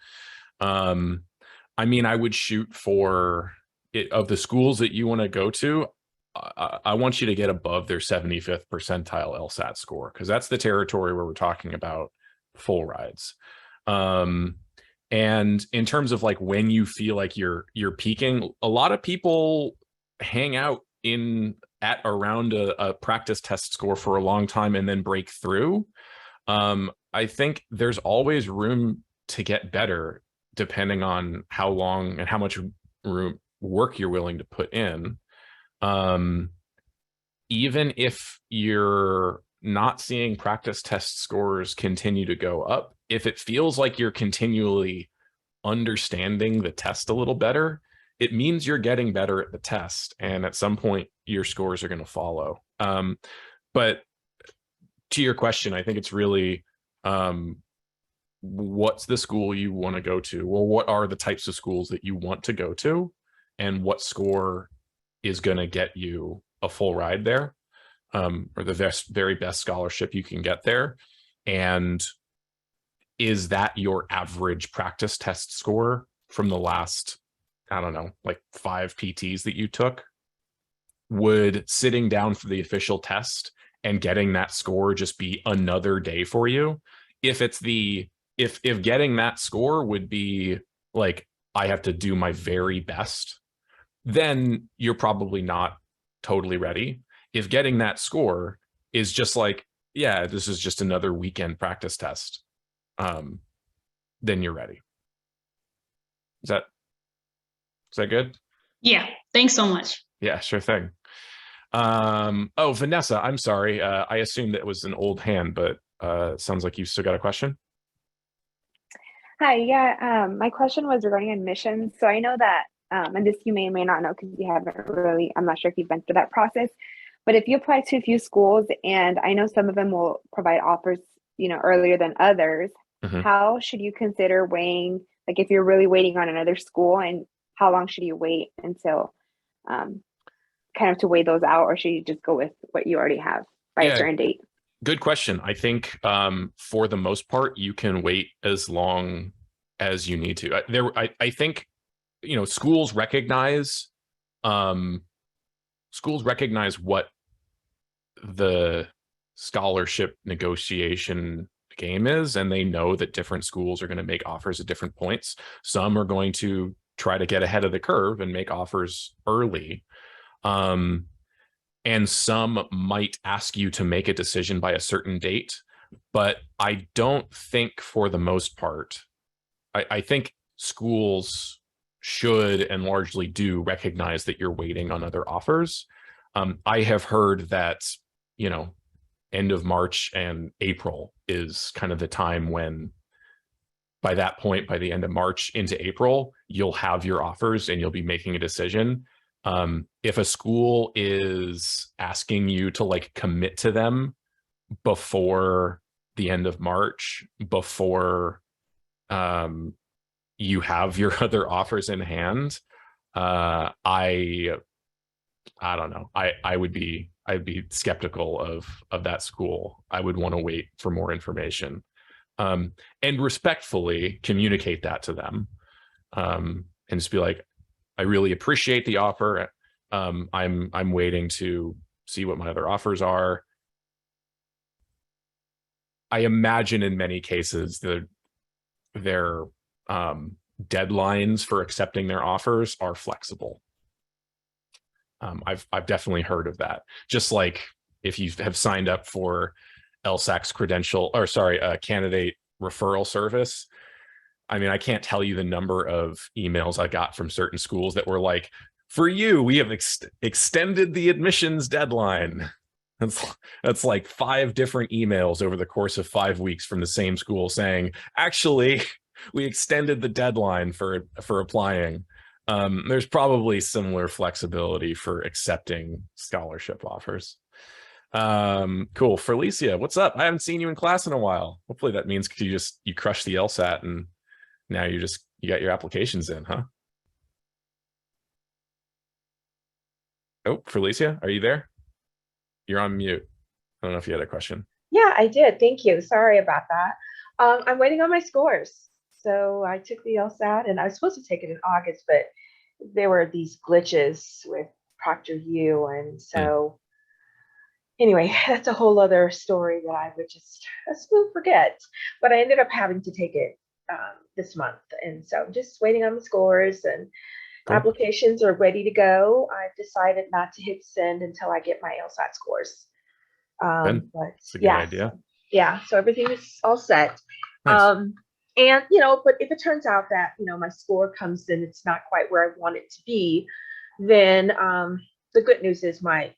I: I mean, I would shoot for it, of the schools that you want to go to. I want you to get above their 75th percentile LSAT score, because that's the territory where we're talking about full rides. And in terms of like when you feel like you're peaking, a lot of people hang out at around a practice test score for a long time and then break through. I think there's always room to get better depending on how long and how much work you're willing to put in. Even if you're not seeing practice test scores continue to go up, if it feels like you're continually understanding the test a little better, it means you're getting better at the test, and at some point your scores are going to follow. But to your question, I think it's really, what's the school you want to go to? Well, what are the types of schools that you want to go to, and what score is going to get you a full ride there, or the very best scholarship you can get there? And is that your average practice test score from the last, I don't know, like 5 PTs that you took? Would sitting down for the official test and getting that score just be another day for you? If getting that score would be like, I have to do my very best, then you're probably not totally ready. If getting that score is just like, yeah, this is just another weekend practice test, then you're ready. Is that good?
B: Yeah, thanks so much.
I: Yeah, sure thing. Oh, Vanessa, I'm sorry. I assumed that it was an old hand, but it sounds like you still got a question.
O: Hi, yeah, my question was regarding admissions. So I know that, and this you may or may not know because you haven't really, I'm not sure if you've been through that process, but if you apply to a few schools, and I know some of them will provide offers, earlier than others, how should you consider weighing, like if you're really waiting on another school, and how long should you wait until kind of to weigh those out, or should you just go with what you already have by a certain date?
I: Good question. I think for the most part, you can wait as long as you need to. I think, schools recognize what the scholarship negotiation game is, and they know that different schools are going to make offers at different points. Some are going to try to get ahead of the curve and make offers early. And some might ask you to make a decision by a certain date, but I don't think for the most part, I think schools should and largely do recognize that you're waiting on other offers. I have heard that, end of March and April is kind of the time when, by that point, by the end of March into April, you'll have your offers and you'll be making a decision. If a school is asking you to like commit to them before the end of March, before you have your other offers in hand, I don't know. I'd be skeptical of that school. I would want to wait for more information, and respectfully communicate that to them, and just be like, I really appreciate the offer. I'm waiting to see what my other offers are. I imagine in many cases their deadlines for accepting their offers are flexible. I've definitely heard of that. Just like if you have signed up for LSAC's candidate referral service. I mean, I can't tell you the number of emails I got from certain schools that were like, for you, we have extended the admissions deadline. That's like 5 different emails over the course of 5 weeks from the same school saying, actually, we extended the deadline for applying. There's probably similar flexibility for accepting scholarship offers. Cool. Felicia, what's up? I haven't seen you in class in a while. Hopefully that means you crushed the LSAT and now you got your applications in, huh? Oh, Felicia, are you there? You're on mute. I don't know if you had a question.
E: Yeah, I did. Thank you. Sorry about that. I'm waiting on my scores. So I took the LSAT and I was supposed to take it in August, but there were these glitches with ProctorU. And so anyway, that's a whole other story that I would just forget. But I ended up having to take it this month. And so I'm just waiting on the scores and applications are ready to go. I've decided not to hit send until I get my LSAT scores. But
I: that's a good idea.
E: Yeah, so everything is all set.
I: Nice.
E: And, but if it turns out that, my score comes in, it's not quite where I want it to be, then the good news is my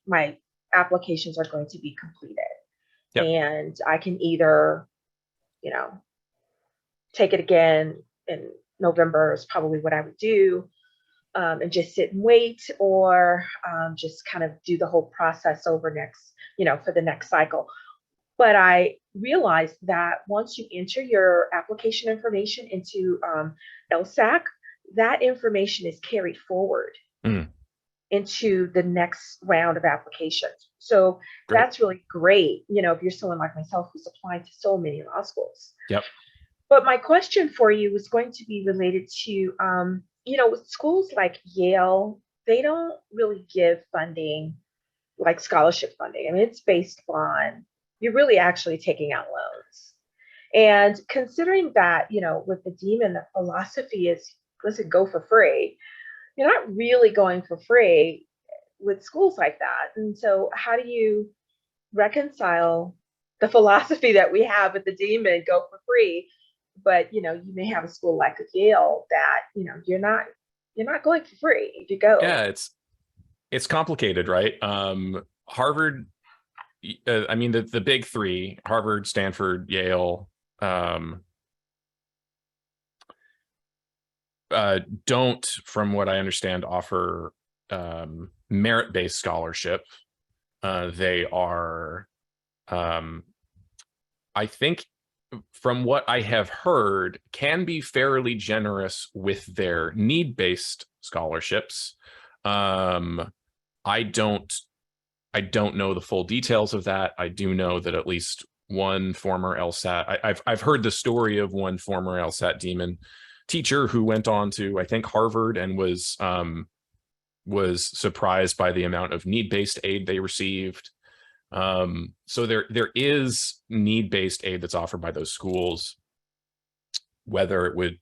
E: applications are going to be completed. Yep. And I can either, take it again in November is probably what I would do. And just sit and wait, or just kind of do the whole process over next, for the next cycle. But I realized that once you enter your application information into LSAC, that information is carried forward into the next round of applications. So that's really great, if you're someone like myself who's applying to so many law schools.
I: Yep.
E: But my question for you was going to be related to, with schools like Yale, they don't really give funding like scholarship funding. I mean, it's based on you're really actually taking out loans. And considering that, with the Daemon, the philosophy is, listen, go for free. You're not really going for free with schools like that. And so how do you reconcile the philosophy that we have with the Daemon, go for free, but you may have a school like Yale that you're not going for free if you go.
I: Yeah, it's complicated, right? Harvard, I mean the big 3, Harvard, Stanford, Yale, don't, from what I understand, offer merit-based scholarship. They are, I think, from what I have heard, can be fairly generous with their need-based scholarships. I don't know the full details of that. I do know that at least one former LSAT, I've heard the story of one former LSAT Daemon teacher who went on to, I think, Harvard and was surprised by the amount of need-based aid they received. So there is need-based aid that's offered by those schools. Whether it would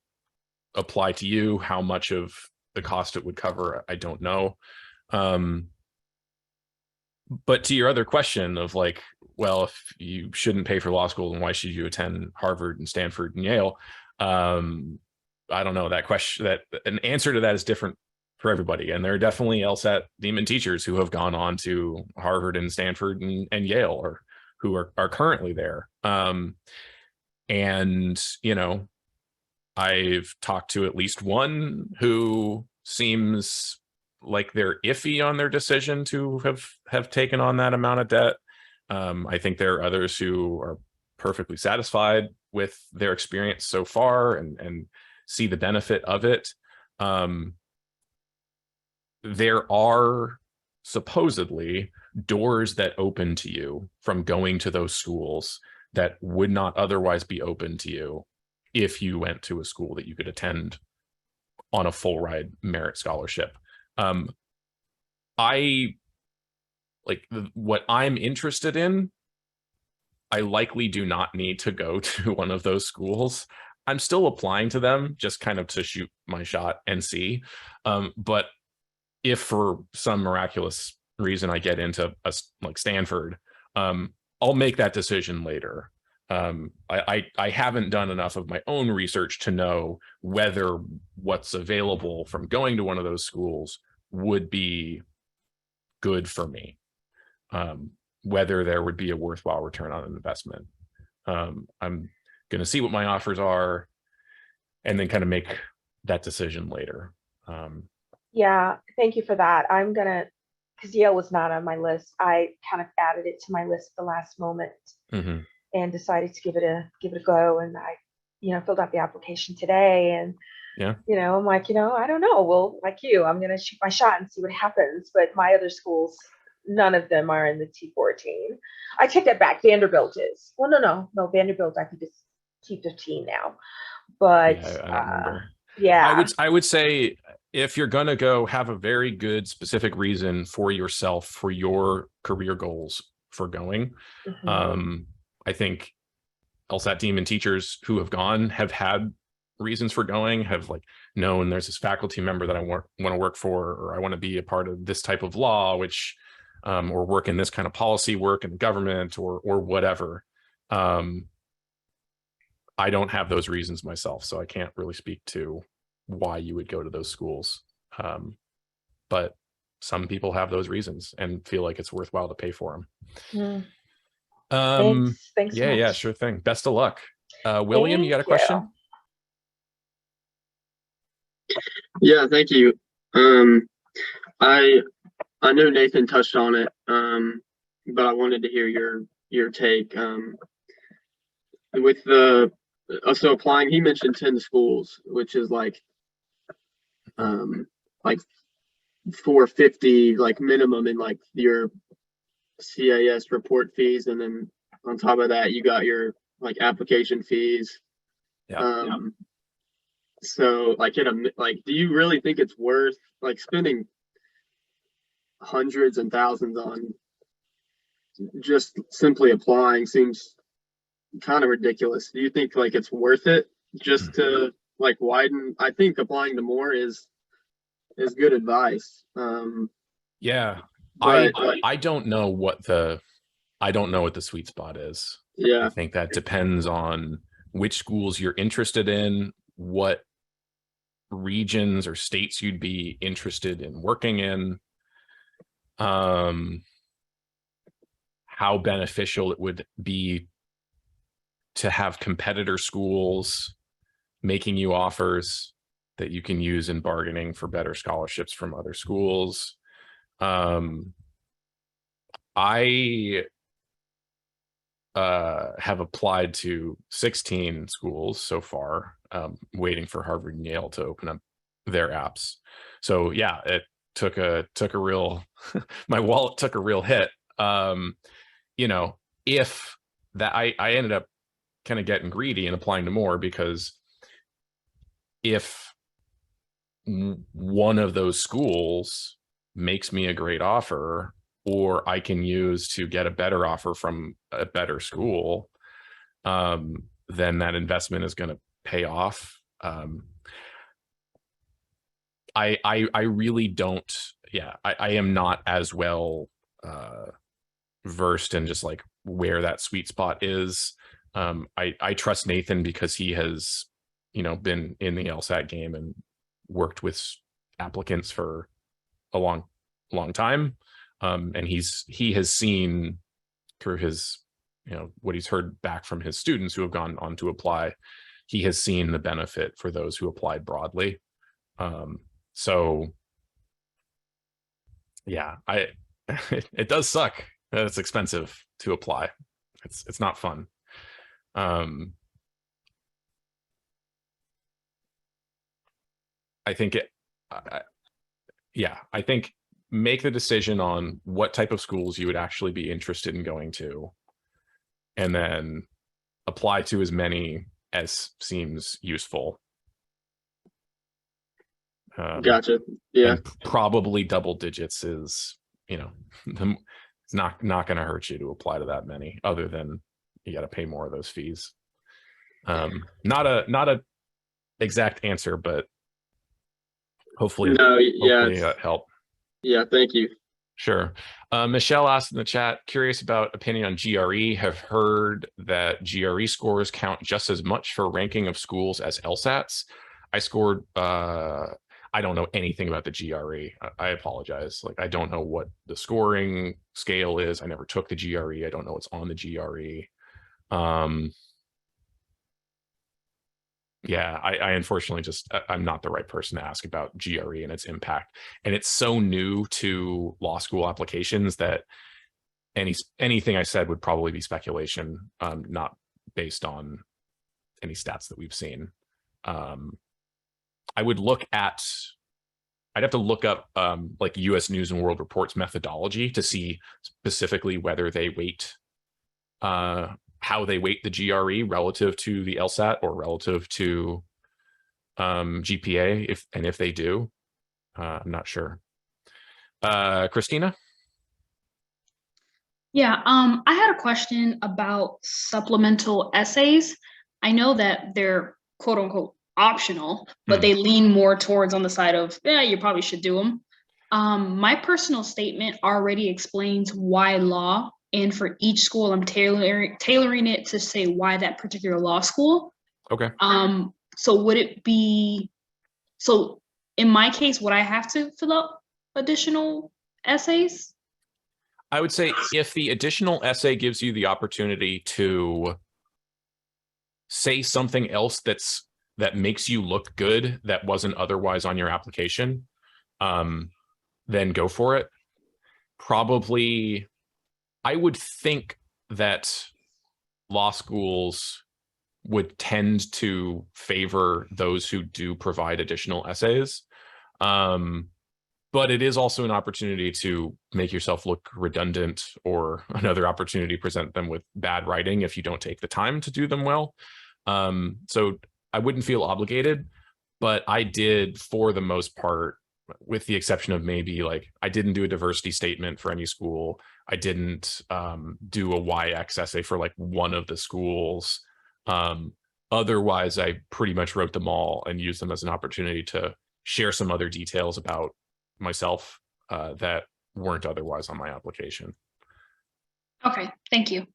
I: apply to you, how much of the cost it would cover, I don't know. But to your other question of like, well, if you shouldn't pay for law school, then why should you attend Harvard and Stanford and Yale? I don't know that question. That an answer to that is different for everybody, and there are definitely LSAT Daemon teachers who have gone on to Harvard and Stanford and Yale, or who are currently there. And I've talked to at least one who seems like they're iffy on their decision to have taken on that amount of debt. I think there are others who are perfectly satisfied with their experience so far and see the benefit of it. There are supposedly doors that open to you from going to those schools that would not otherwise be open to you if you went to a school that you could attend on a full ride merit scholarship. what I'm interested in, I likely do not need to go to one of those schools. I'm still applying to them just kind of to shoot my shot and see. But if for some miraculous reason I get into like Stanford, I'll make that decision later. I haven't done enough of my own research to know whether what's available from going to one of those schools would be good for me, whether there would be a worthwhile return on an investment. I'm going to see what my offers are and then kind of make that decision later.
E: Yeah, thank you for that. I'm gonna, because Yale was not on my list. I kind of added it to my list at the last moment and decided to give it a go. And I, filled out the application today. And I'm like, I don't know. Well, like you, I'm gonna shoot my shot and see what happens. But my other schools, none of them are in the T14. I take that back. Vanderbilt is. Well, no. Vanderbilt, I think, is T15 now. But
I: I don't remember.
E: Yeah,
I: I would say if you're gonna go, have a very good specific reason for yourself, for your career goals for going. I think LSAT Daemon teachers who have gone have had reasons for going, have like known there's this faculty member that I want to work for, or I want to be a part of this type of law, which or work in this kind of policy work in the government or whatever. I don't have those reasons myself, so I can't really speak to why you would go to those schools. But some people have those reasons and feel like it's worthwhile to pay for them.
E: Thanks so
I: yeah,
E: much.
I: sure thing. Best of luck. William, you got a question?
P: Yeah, thank you. I know Nathan touched on it, but I wanted to hear your take. With the so applying, he mentioned 10 schools, which is like 450 like minimum in like your CAS report fees, and then on top of that you got your like application fees. So like do you really think it's worth like spending hundreds and thousands on just simply applying? Seems kind of ridiculous. Do you think like it's worth it just to like widen? I think applying to more is good advice.
I: I don't know what the sweet spot is. I think that depends on which schools you're interested in, what regions or states you'd be interested in working in, how beneficial it would be to have competitor schools making you offers that you can use in bargaining for better scholarships from other schools. I have applied to 16 schools so far, waiting for Harvard and Yale to open up their apps. So yeah, it took a real, my wallet took a real hit. If that, I ended up kind of getting greedy and applying to more, because if one of those schools makes me a great offer, or I can use to get a better offer from a better school, then that investment is going to pay off. I really don't. Yeah, I am not as well versed in just like where that sweet spot is. I trust Nathan because he has, been in the LSAT game and worked with applicants for a long time. And he has seen through his, what he's heard back from his students who have gone on to apply, he has seen the benefit for those who applied broadly. So yeah, it does suck that it's expensive to apply. It's not fun. I think I think make the decision on what type of schools you would actually be interested in going to, and then apply to as many as seems useful.
P: Gotcha. Yeah.
I: And probably double digits is, it's not going to hurt you to apply to that many, other than you got to pay more of those fees. Not a exact answer, but hopefully, help.
P: Yeah, thank you.
I: Sure. Michelle asked in the chat, curious about opinion on GRE. Have heard that GRE scores count just as much for ranking of schools as LSATs. I scored, I don't know anything about the GRE. I apologize. Like, I don't know what the scoring scale is. I never took the GRE. I don't know what's on the GRE. Yeah, I unfortunately I'm not the right person to ask about GRE and its impact. And it's so new to law school applications that anything I said would probably be speculation, not based on any stats that we've seen. I'd have to look up like US News and World Report's methodology to see specifically whether they weight how they weight the GRE relative to the LSAT or relative to GPA, if they do. I'm not sure. Christina?
B: Yeah, I had a question about supplemental essays. I know that they're quote unquote optional, but they lean more towards on the side of, yeah, you probably should do them. My personal statement already explains why law, and for each school, I'm tailoring it to say why that particular law school.
I: Okay.
B: So would it be, so in my case, would I have to fill out additional essays?
I: I would say if the additional essay gives you the opportunity to say something else that makes you look good that wasn't otherwise on your application, then go for it. Probably, I would think that law schools would tend to favor those who do provide additional essays. But it is also an opportunity to make yourself look redundant, or another opportunity to present them with bad writing if you don't take the time to do them well. So I wouldn't feel obligated, but I did, for the most part, with the exception of maybe like, I didn't do a diversity statement for any school. I didn't do a YX essay for like one of the schools. Otherwise, I pretty much wrote them all and used them as an opportunity to share some other details about myself that weren't otherwise on my application.
B: Okay, thank you.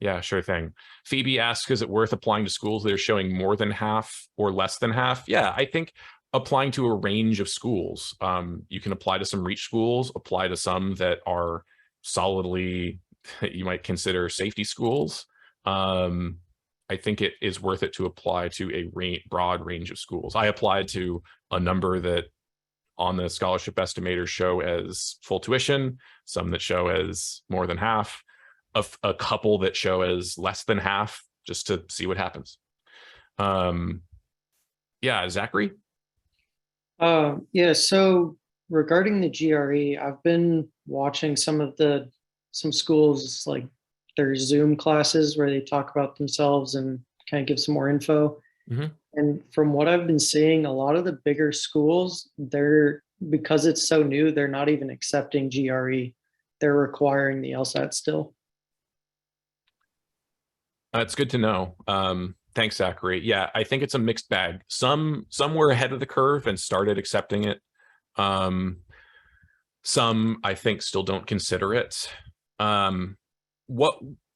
I: Yeah, sure thing. Phoebe asks, is it worth applying to schools that are showing more than half or less than half? Yeah, I think applying to a range of schools. You can apply to some reach schools, apply to some that are solidly, you might consider safety schools. I think it is worth it to apply to a broad range of schools. I applied to a number that on the scholarship estimator show as full tuition, some that show as more than half, a couple that show as less than half, just to see what happens. Yeah, Zachary?
H: Yeah, so regarding the GRE, I've been watching some schools, like their Zoom classes where they talk about themselves and kind of give some more info.
I: Mm-hmm.
H: And from what I've been seeing, a lot of the bigger schools, because it's so new, they're not even accepting GRE. They're requiring the LSAT still.
I: It's good to know. Thanks, Zachary. Yeah, I think it's a mixed bag. Some were ahead of the curve and started accepting it. Some, I think, still don't consider it.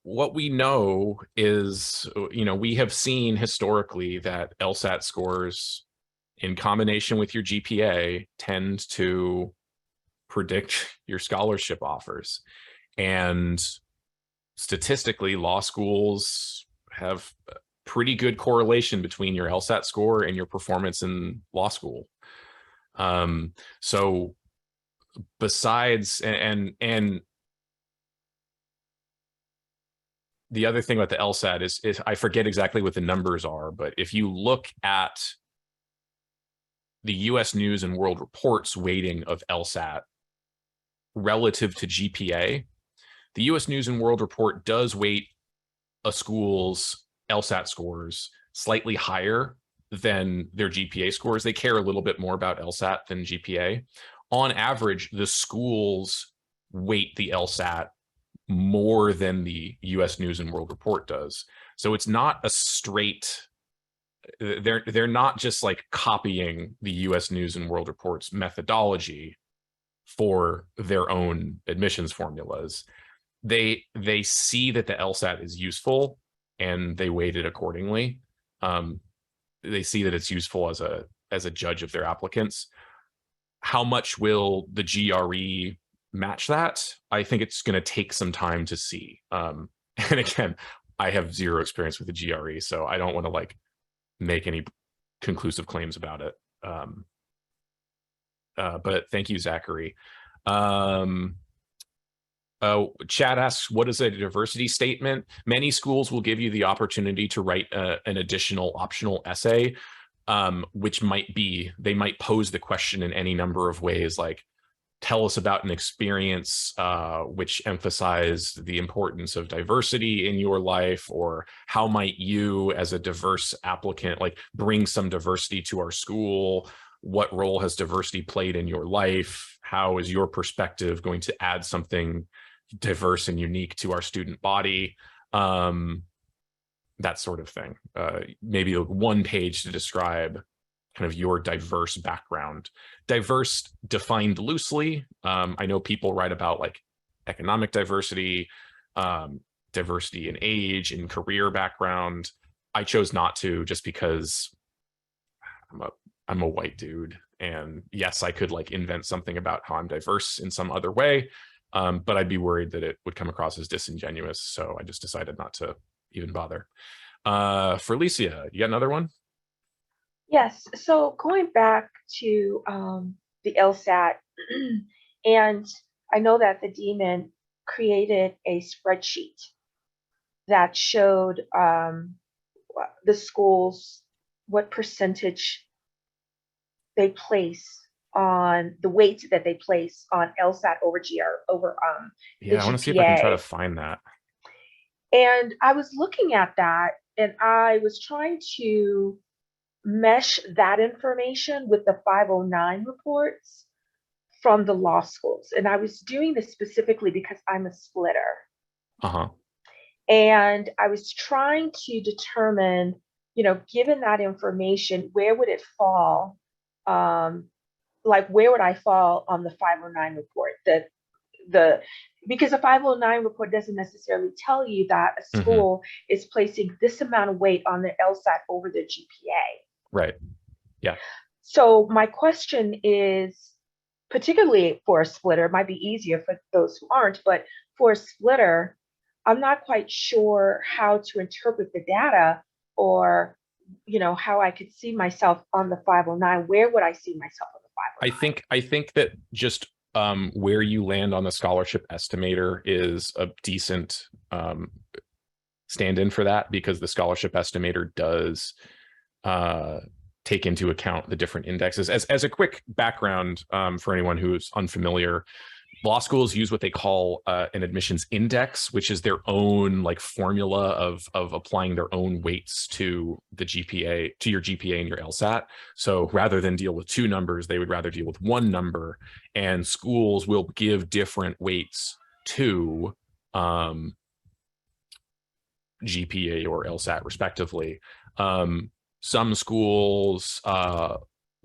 I: What we know is, we have seen historically that LSAT scores in combination with your GPA tend to predict your scholarship offers. And statistically, law schools have a pretty good correlation between your LSAT score and your performance in law school. So besides, and the other thing about the LSAT is I forget exactly what the numbers are, but if you look at the US News and World Report's weighting of LSAT relative to GPA, the US News and World Report does weight a school's LSAT scores slightly higher than their GPA scores. They care a little bit more about LSAT than GPA. On average, the schools weight the LSAT more than the US News and World Report does. So it's not a straight, they're not just like copying the US News and World Report's methodology for their own admissions formulas. They see that the LSAT is useful and they weight it accordingly. They see that it's useful as a judge of their applicants. How much will the GRE match that? I think it's going to take some time to see. And again, I have zero experience with the GRE, so I don't want to like make any conclusive claims about it. But thank you, Zachary. Chad asks, what is a diversity statement? Many schools will give you the opportunity to write an additional optional essay, which might be, they might pose the question in any number of ways, like tell us about an experience which emphasized the importance of diversity in your life, or how might you as a diverse applicant like bring some diversity to our school? What role has diversity played in your life? How is your perspective going to add something diverse and unique to our student body? That sort of thing. Maybe one page to describe kind of your diverse background. Diverse defined loosely. I know people write about like economic diversity, diversity in age, in career background. I chose not to, just because I'm a white dude, and yes, I could like invent something about how I'm diverse in some other way, but I'd be worried that it would come across as disingenuous, so I just decided not to even bother. For Alicia, you got another one?
E: Yes. So going back to the LSAT, and I know that the Daemon created a spreadsheet that showed the schools what percentage they place on the weight that they place on LSAT over
I: Yeah, I want to see if I can try to find that.
E: And I was looking at that, and I was trying to mesh that information with the 509 reports from the law schools. And I was doing this specifically because I'm a splitter. And I was trying to determine, given that information, where would it fall? Like, where would I fall on the 509 report? Because a 509 report doesn't necessarily tell you that a school is placing this amount of weight on the LSAT over the GPA.
I: Right. Yeah.
E: So my question is, particularly for a splitter, it might be easier for those who aren't, but for a splitter, I'm not quite sure how to interpret the data, or, how I could see myself on the 509. Where would I see myself on the 509?
I: I think that just where you land on the scholarship estimator is a decent stand-in for that, because the scholarship estimator does take into account the different indexes. As a quick background for anyone who's unfamiliar, law schools use what they call an admissions index, which is their own like formula of applying their own weights to the GPA, to your GPA and your LSAT. So rather than deal with two numbers, they would rather deal with one number, and schools will give different weights to GPA or LSAT respectively. Some schools,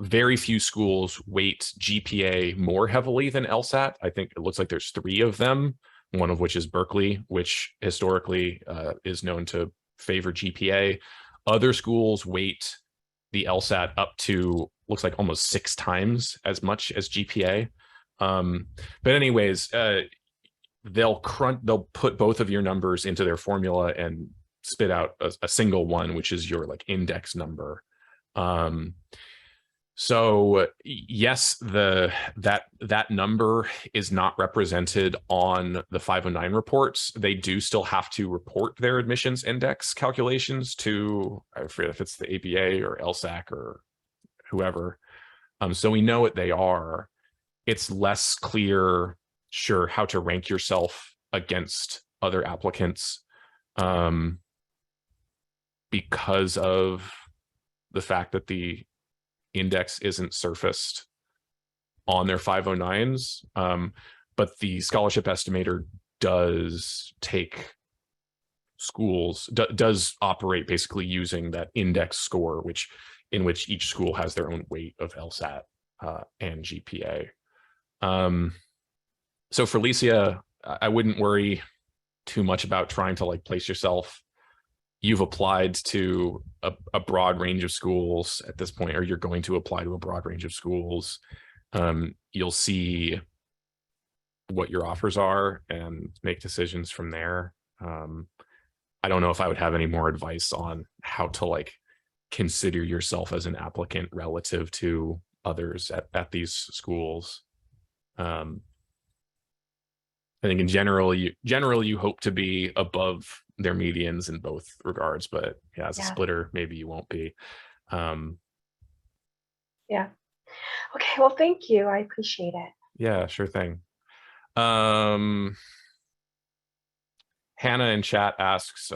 I: very few schools weight GPA more heavily than LSAT. I think it looks like there's 3 of them, one of which is Berkeley, which historically is known to favor GPA. Other schools weight the LSAT up to, looks like almost 6 times as much as GPA. But anyways, they'll put both of your numbers into their formula and spit out a single one, which is your like index number. So yes, that number is not represented on the 509 reports. They do still have to report their admissions index calculations to, I forget if it's the ABA or LSAC or whoever. So we know what they are. It's less clear, sure, how to rank yourself against other applicants because of the fact that the index isn't surfaced on their 509s, but the scholarship estimator does take schools, does operate basically using that index score, in which each school has their own weight of LSAT and GPA. So for Licia, I wouldn't worry too much about trying to like place yourself. You've applied to a broad range of schools at this point, or you're going to apply to a broad range of schools. You'll see what your offers are and make decisions from there. I don't know if I would have any more advice on how to like consider yourself as an applicant relative to others at these schools. I think in general, you hope to be above their medians in both regards, but yeah, as a splitter, maybe you won't be.
E: Yeah. Okay, well, thank you. I appreciate it.
I: Yeah, sure thing. Hannah in chat asks,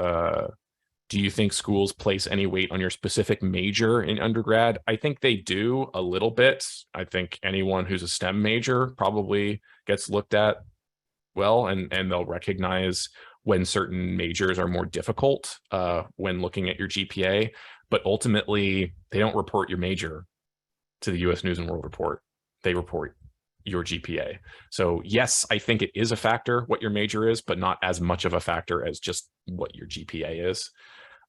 I: do you think schools place any weight on your specific major in undergrad? I think they do a little bit. I think anyone who's a STEM major probably gets looked at well, and they'll recognize when certain majors are more difficult when looking at your GPA, but ultimately they don't report your major to the US News and World Report. They report your GPA. So yes, I think it is a factor what your major is, but not as much of a factor as just what your GPA is.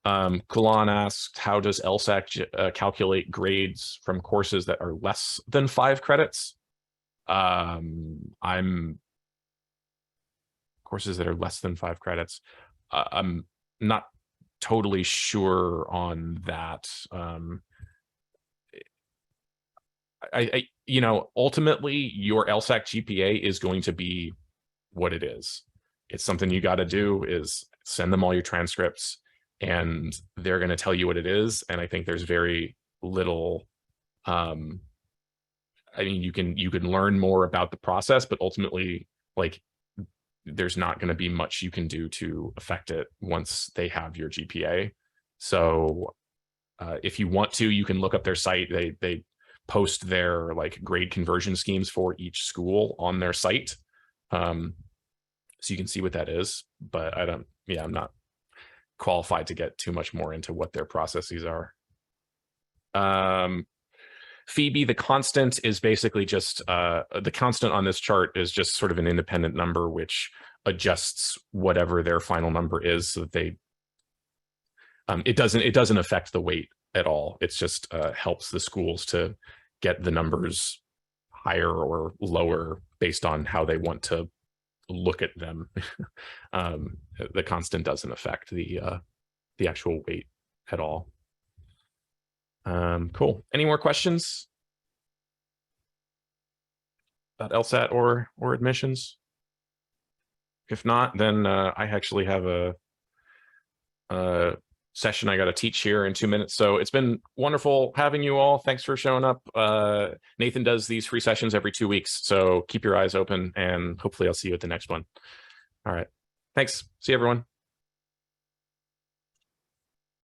I: Kulan asked, how does LSAC calculate grades from courses that are less than 5 credits? Courses that are less than 5 credits. I'm not totally sure on that. You know, ultimately your LSAC GPA is going to be what it is. It's something you got to do is send them all your transcripts and they're going to tell you what it is. And I think there's very little, I mean, you can learn more about the process, but ultimately, like, there's not going to be much you can do to affect it once they have your GPA. So if you want to, you can look up their site. They post their like grade conversion schemes for each school on their site. So you can see what that is, but I'm not qualified to get too much more into what their processes are. Phoebe, the constant is basically just the constant on this chart is just sort of an independent number which adjusts whatever their final number is, so that they it doesn't affect the weight at all. It's just helps the schools to get the numbers higher or lower based on how they want to look at them. The constant doesn't affect the actual weight at all. Cool. Any more questions about LSAT or admissions? If not, then I actually have a session I got to teach here in 2 minutes. So it's been wonderful having you all. Thanks for showing up. Nathan does these free sessions every 2 weeks, so keep your eyes open and hopefully I'll see you at the next one. All right. Thanks. See you, everyone.